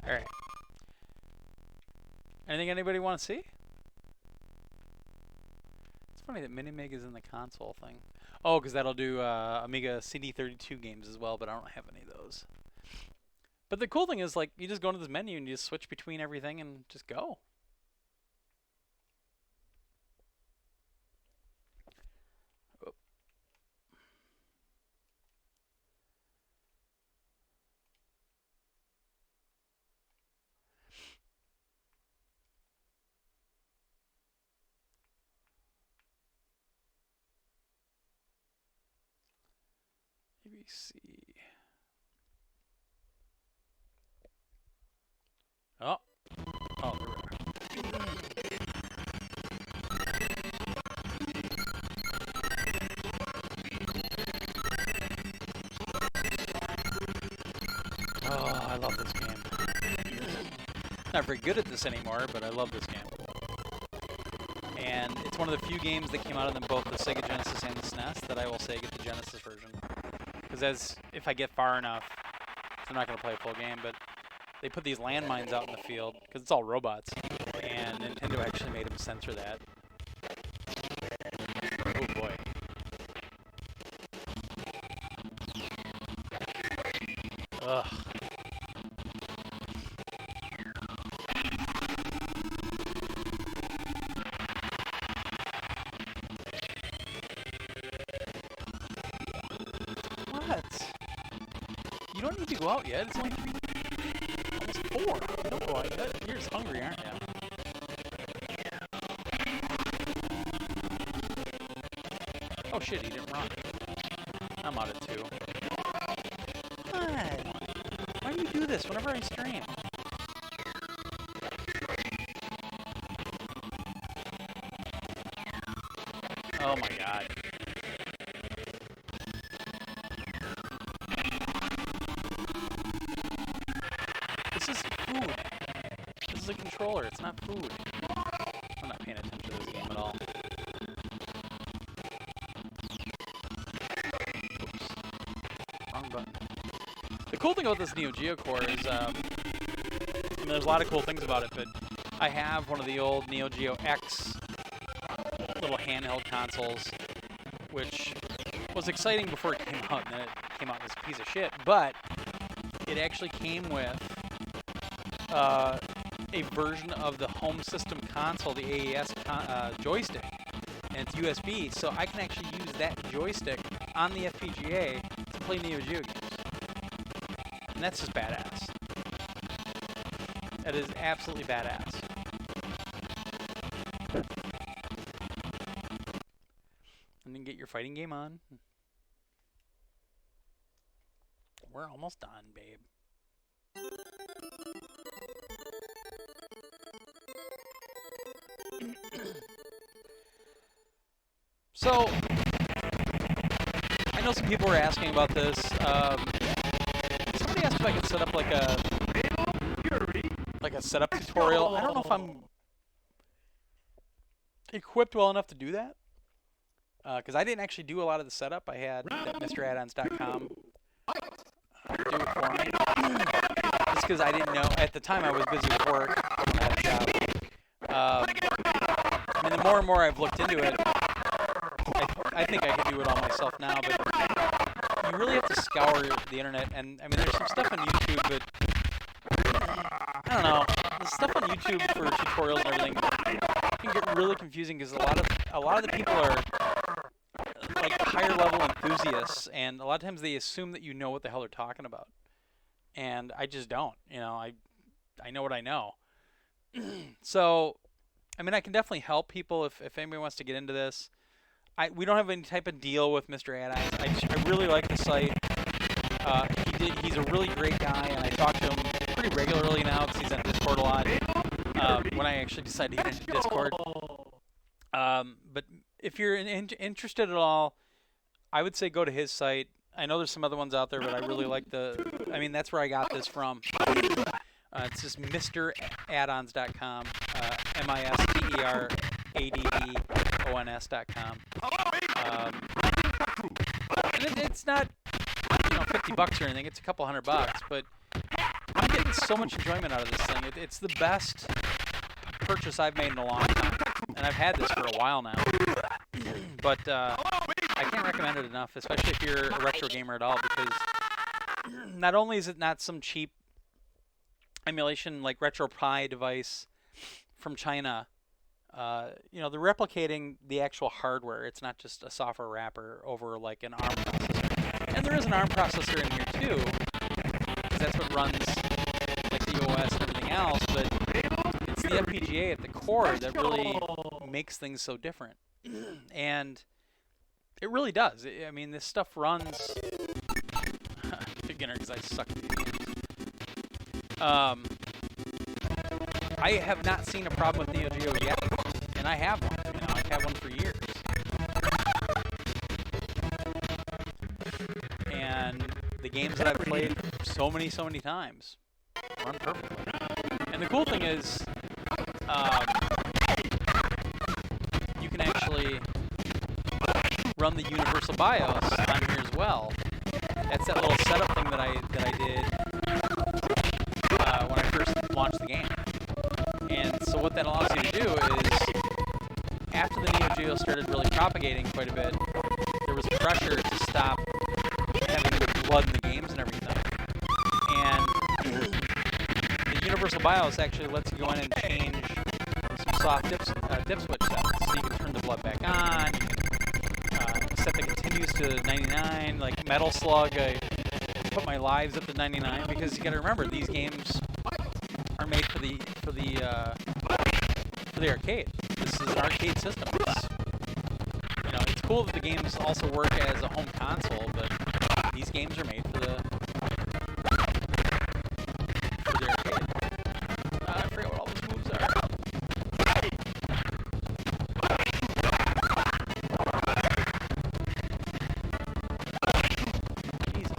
Alright. Anything anybody want to see? It's funny that Minimig is in the console thing. Oh, because that'll do Amiga CD32 games as well, but I don't have any of those. But the cool thing is, like, you just go into this menu and you just switch between everything and just go. Oh. ABC. Oh. Oh, there we are. Oh, I love this game. Not very good at this anymore, but I love this game. And it's one of the few games that came out of them, both the Sega Genesis and the SNES, that I will say get the Genesis version. Because if I get far enough, I'm not going to play a full game, but they put these landmines out in the field, because it's all robots, and Nintendo actually made them censor that. Oh boy. Ugh. What? You don't need to go out yet. It's only almost 4. You don't go out yet. You're just hungry, aren't you? Oh shit, he didn't run. I'm out of 2. What? Why do you do this whenever I stream? Oh my god. This is food. This is a controller, it's not food. I'm not paying attention to this game at all. Oops. Wrong button. The cool thing about this Neo Geo core is, I mean, there's a lot of cool things about it, but I have one of the old Neo Geo X little handheld consoles, which was exciting before it came out, and then it came out as a piece of shit, but it actually came with a version of the home system console, the AES joystick, and it's USB, so I can actually use that joystick on the FPGA to play Neo Geo games. And that's just badass. That is absolutely badass. And then get your fighting game on. We're almost done, babe. So, I know some people were asking about this. Somebody somebody asked if I could set up like a setup tutorial. I don't know if I'm equipped well enough to do that, because I didn't actually do a lot of the setup. I had that MiSTeraddons.com do it for me, just because I didn't know at the time. I was busy with work. I had a job. I mean, the more and more I've looked into it, I think I can do it all myself now, but you really have to scour the internet. And I mean, there's some stuff on YouTube, but I don't know. The stuff on YouTube for tutorials and everything can get really confusing, because a lot of the people are like higher level enthusiasts, and a lot of times they assume that you know what the hell they're talking about, and I just don't. You know, I know what I know. So, I mean, I can definitely help people if anybody wants to get into this. We don't have any type of deal with MiSTer Add-ons. I really like the site. He's a really great guy, and I talk to him pretty regularly now because he's on Discord a lot. When I actually decided to get into Discord. But if you're interested at all, I would say go to his site. I know there's some other ones out there, but I really like I mean, that's where I got this from. It's just MiSTeraddons.com, MiSTeraddons.com. And it's not, you know, $50 or anything. It's a couple $100, but I'm getting so much enjoyment out of this thing. It's the best purchase I've made in a long time, and I've had this for a while now. But I can't recommend it enough, especially if you're a retro gamer at all, because not only is it not some cheap emulation like RetroPie device from China, you know, they're replicating the actual hardware. It's not just a software wrapper over like an ARM processor. And there is an ARM processor in here too, because that's what runs like the OS and everything else, but it's the FPGA at the core that really makes things so different. And it really does. I mean, this stuff runs beginner, because I suck at these games. I have not seen a problem with Neo Geo yet, and I have one. You know, I've had one for years. And the games that I've played so many times run perfectly. And the cool thing is, you can actually run the Universal BIOS on here as well. That's that little setup thing that I did when I first launched the game. And so what that allows you to do is, after the Neo Geo started really propagating quite a bit, there was pressure to stop having blood in the games and everything. And the Universal BIOS actually lets you go in and change some soft dip switch settings. So you can turn the blood back on, you can set the continues to 99, like Metal Slug, I put my lives up to 99, because you gotta remember, these games are made for the arcade. This is an arcade system. You know, it's cool that the games also work as a home console, but these games are made for the arcade. I forget what all those moves are. Jesus.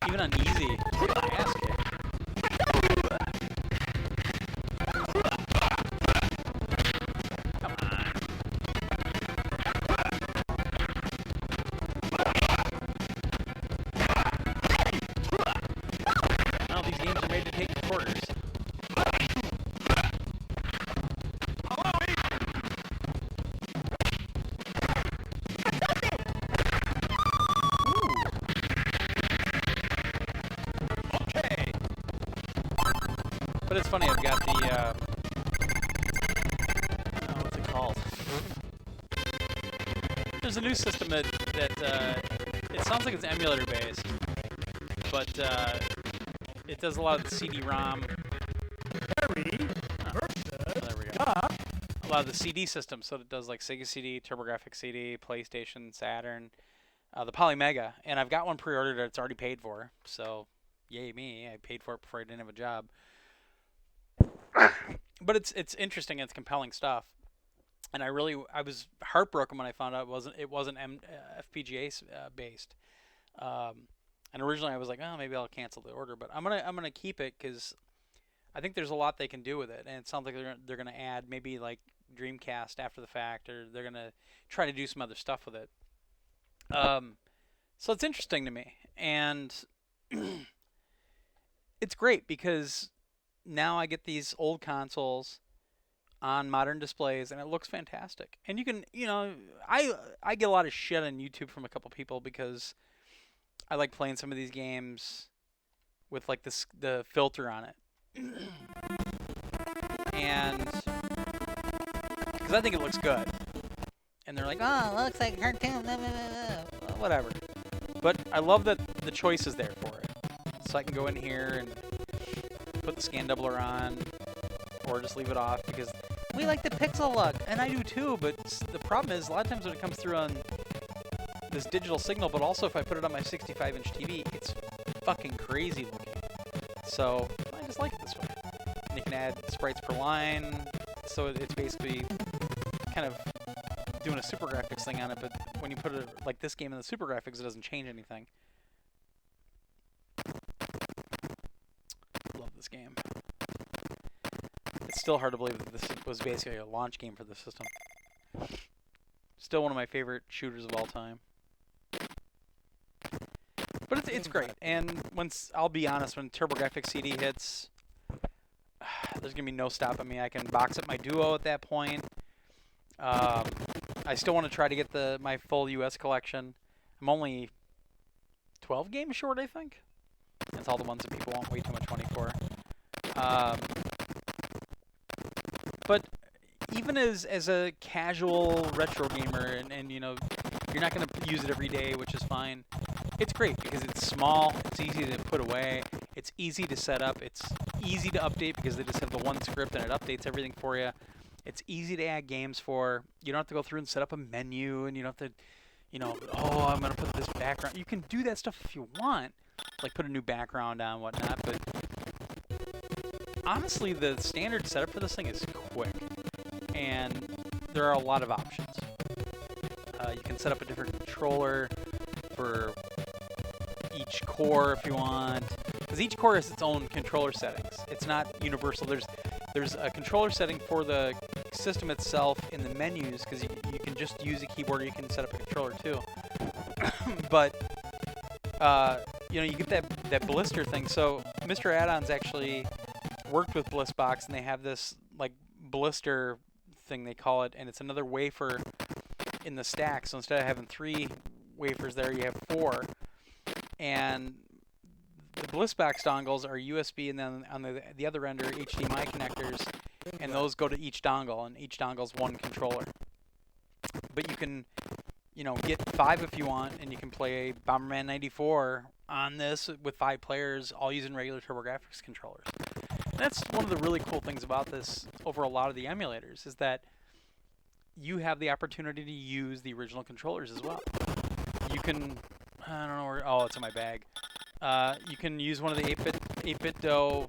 Even on easy, get my ass kicked. Come on. No, these games are made to take quarters. But it's funny, I've got the, what's it called? There's a new system that it sounds like it's emulator based, but it does a lot of the CD-ROM. Oh, there we go. A lot of the CD systems, so it does like Sega CD, TurboGrafx CD, PlayStation, Saturn, the Polymega, and I've got one pre-ordered that's already paid for. So, yay me! I paid for it before I didn't have a job. But it's interesting. It's compelling stuff, and I was heartbroken when I found out it wasn't FPGA based. And originally I was like, oh, maybe I'll cancel the order, but I'm gonna keep it because I think there's a lot they can do with it, and it sounds like they're gonna add maybe like Dreamcast after the fact, or they're gonna try to do some other stuff with it. So it's interesting to me, and it's great because now I get these old consoles on modern displays, and it looks fantastic. And you can, I get a lot of shit on YouTube from a couple people because I like playing some of these games with like the filter on it, and because I think it looks good, and they're like, oh, it looks like a cartoon, blah, blah, blah. Well, whatever. But I love that the choice is there for it, so I can go in here and put the scan doubler on, or just leave it off because we like the pixel look, and I do too. But the problem is a lot of times when it comes through on this digital signal, but also if I put it on my 65-inch TV, it's fucking crazy looking. So I just like it this way. And you can add sprites per line, so it's basically kind of doing a super graphics thing on it, but when you put it like this game in the super graphics, it doesn't change anything. Love this game. It's still hard to believe that this was basically a launch game for the system. Still one of my favorite shooters of all time. But it's great, and I'll be honest, when TurboGrafx CD hits, there's gonna be no stopping me. I can box up my Duo at that point. I still want to try to get my full US collection. I'm only 12 games short, I think. That's all the ones that people want way too much money for. But even as a casual retro gamer, and you're not gonna use it every day, which is fine. It's great because it's small, it's easy to put away, it's easy to set up, it's easy to update because they just have the one script and it updates everything for you. It's easy to add games for. You don't have to go through and set up a menu, and you don't have to, oh, I'm going to put this background. You can do that stuff if you want, like put a new background on, whatnot, but honestly, the standard setup for this thing is quick, and there are a lot of options. You can set up a different controller for each core if you want, because each core has its own controller settings. It's not universal. There's a controller setting for the system itself in the menus, because you can just use a keyboard, or you can set up a controller too. But you get that blister thing. So MiSTer Add-ons actually worked with BlissBox, and they have this like blister thing they call it, and it's another wafer in the stack. So instead of having 3 wafers there, you have 4, and the BlissBox dongles are USB, and then on the other end are HDMI connectors, and those go to each dongle, and each dongle's 1 controller. But you can, get 5 if you want, and you can play Bomberman 94 on this with 5 players, all using regular TurboGrafx controllers. And that's one of the really cool things about this over a lot of the emulators, is that you have the opportunity to use the original controllers as well. You can, I don't know where, oh, it's in my bag. You can use one of the 8BitDo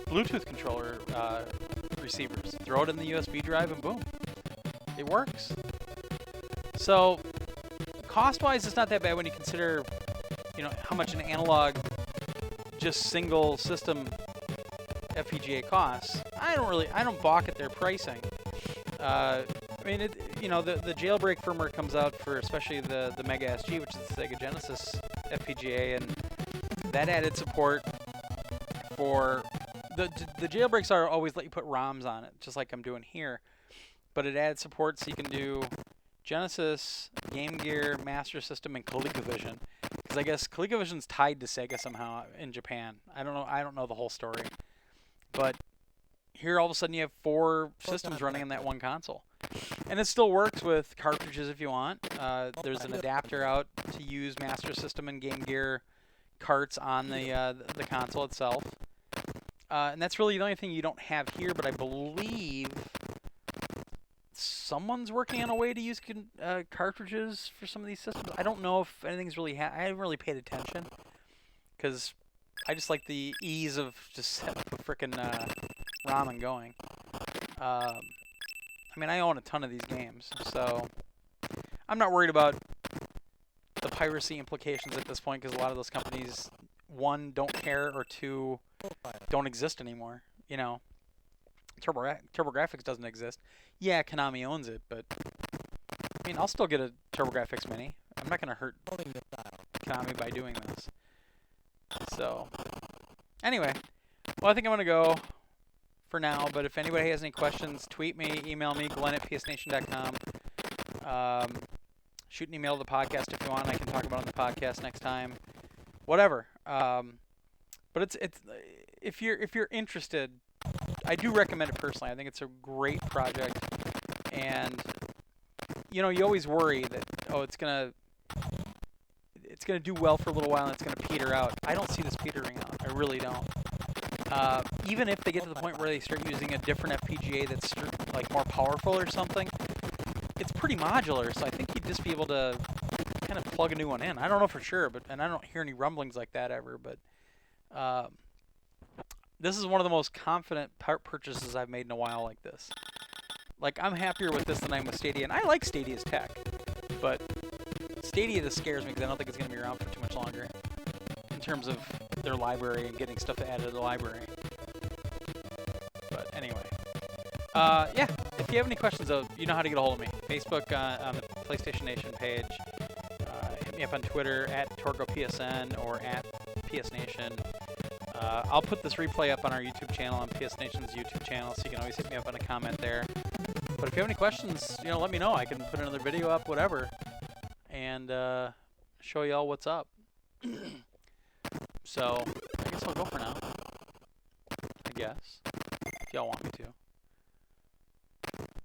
Bluetooth controller receivers. Throw it in the USB drive and boom, it works. So cost-wise, it's not that bad when you consider, how much an analog, just single system FPGA costs. I don't balk at their pricing. The jailbreak firmware comes out for especially the Mega SG, which is the Sega Genesis FPGA, and that added support for the jailbreaks are always let you put ROMs on it, just like I'm doing here, but it added support so you can do Genesis, Game Gear, Master System, and ColecoVision, because I guess ColecoVision's tied to Sega somehow in Japan. I don't know the whole story, but here all of a sudden you have 4 systems running on that one console. And it still works with cartridges if you want. There's an adapter out to use Master System and Game Gear carts on the console itself. And that's really the only thing you don't have here, but I believe someone's working on a way to use cartridges for some of these systems. I don't know if anything's really I haven't really paid attention, because I just like the ease of just setting up a frickin' ROM and going. I mean, I own a ton of these games, so I'm not worried about the piracy implications at this point, because a lot of those companies, one, don't care, or two, don't exist anymore. You know, TurboGrafx doesn't exist. Yeah, Konami owns it, but I mean, I'll still get a TurboGrafx Mini. I'm not going to hurt Konami by doing this. So, anyway, well, I think I'm going to go for now, but if anybody has any questions, tweet me, email me, glenn@psnation.com. Shoot an email to the podcast if you want. I can talk about it on the podcast next time. Whatever. But it's if you're interested, I do recommend it personally. I think it's a great project, and you know, you always worry that it's gonna do well for a little while and it's gonna peter out. I don't see this petering out. I really don't. Even if they get to the point where they start using a different FPGA that's like more powerful or something, it's pretty modular, so I think you'd just be able to kind of plug a new one in. I don't know for sure, and I don't hear any rumblings like that ever, but this is one of the most confident part purchases I've made in a while like this. Like, I'm happier with this than I am with Stadia, and I like Stadia's tech, but Stadia just scares me because I don't think it's going to be around for too much longer in terms of their library and getting stuff added to the library. But anyway, yeah, if you have any questions, though, you know how to get a hold of me. Facebook on the PlayStation Nation page. Hit me up on Twitter @TorgoPSN or @PSNation. I'll put this replay up on our YouTube channel, on PS Nation's YouTube channel, so you can always hit me up on a comment there. But if you have any questions, you know, let me know. I can put another video up, whatever, and show y'all what's up. So, I guess I'll go for now. I guess. If y'all want me to.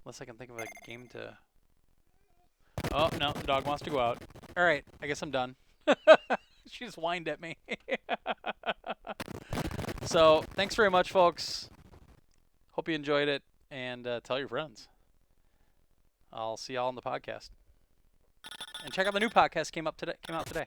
Unless I can think of a game to... Oh, no, the dog wants to go out. Alright, I guess I'm done. She just whined at me. So, thanks very much, folks. Hope you enjoyed it, and tell your friends. I'll see y'all on the podcast. And check out the new podcast came out today.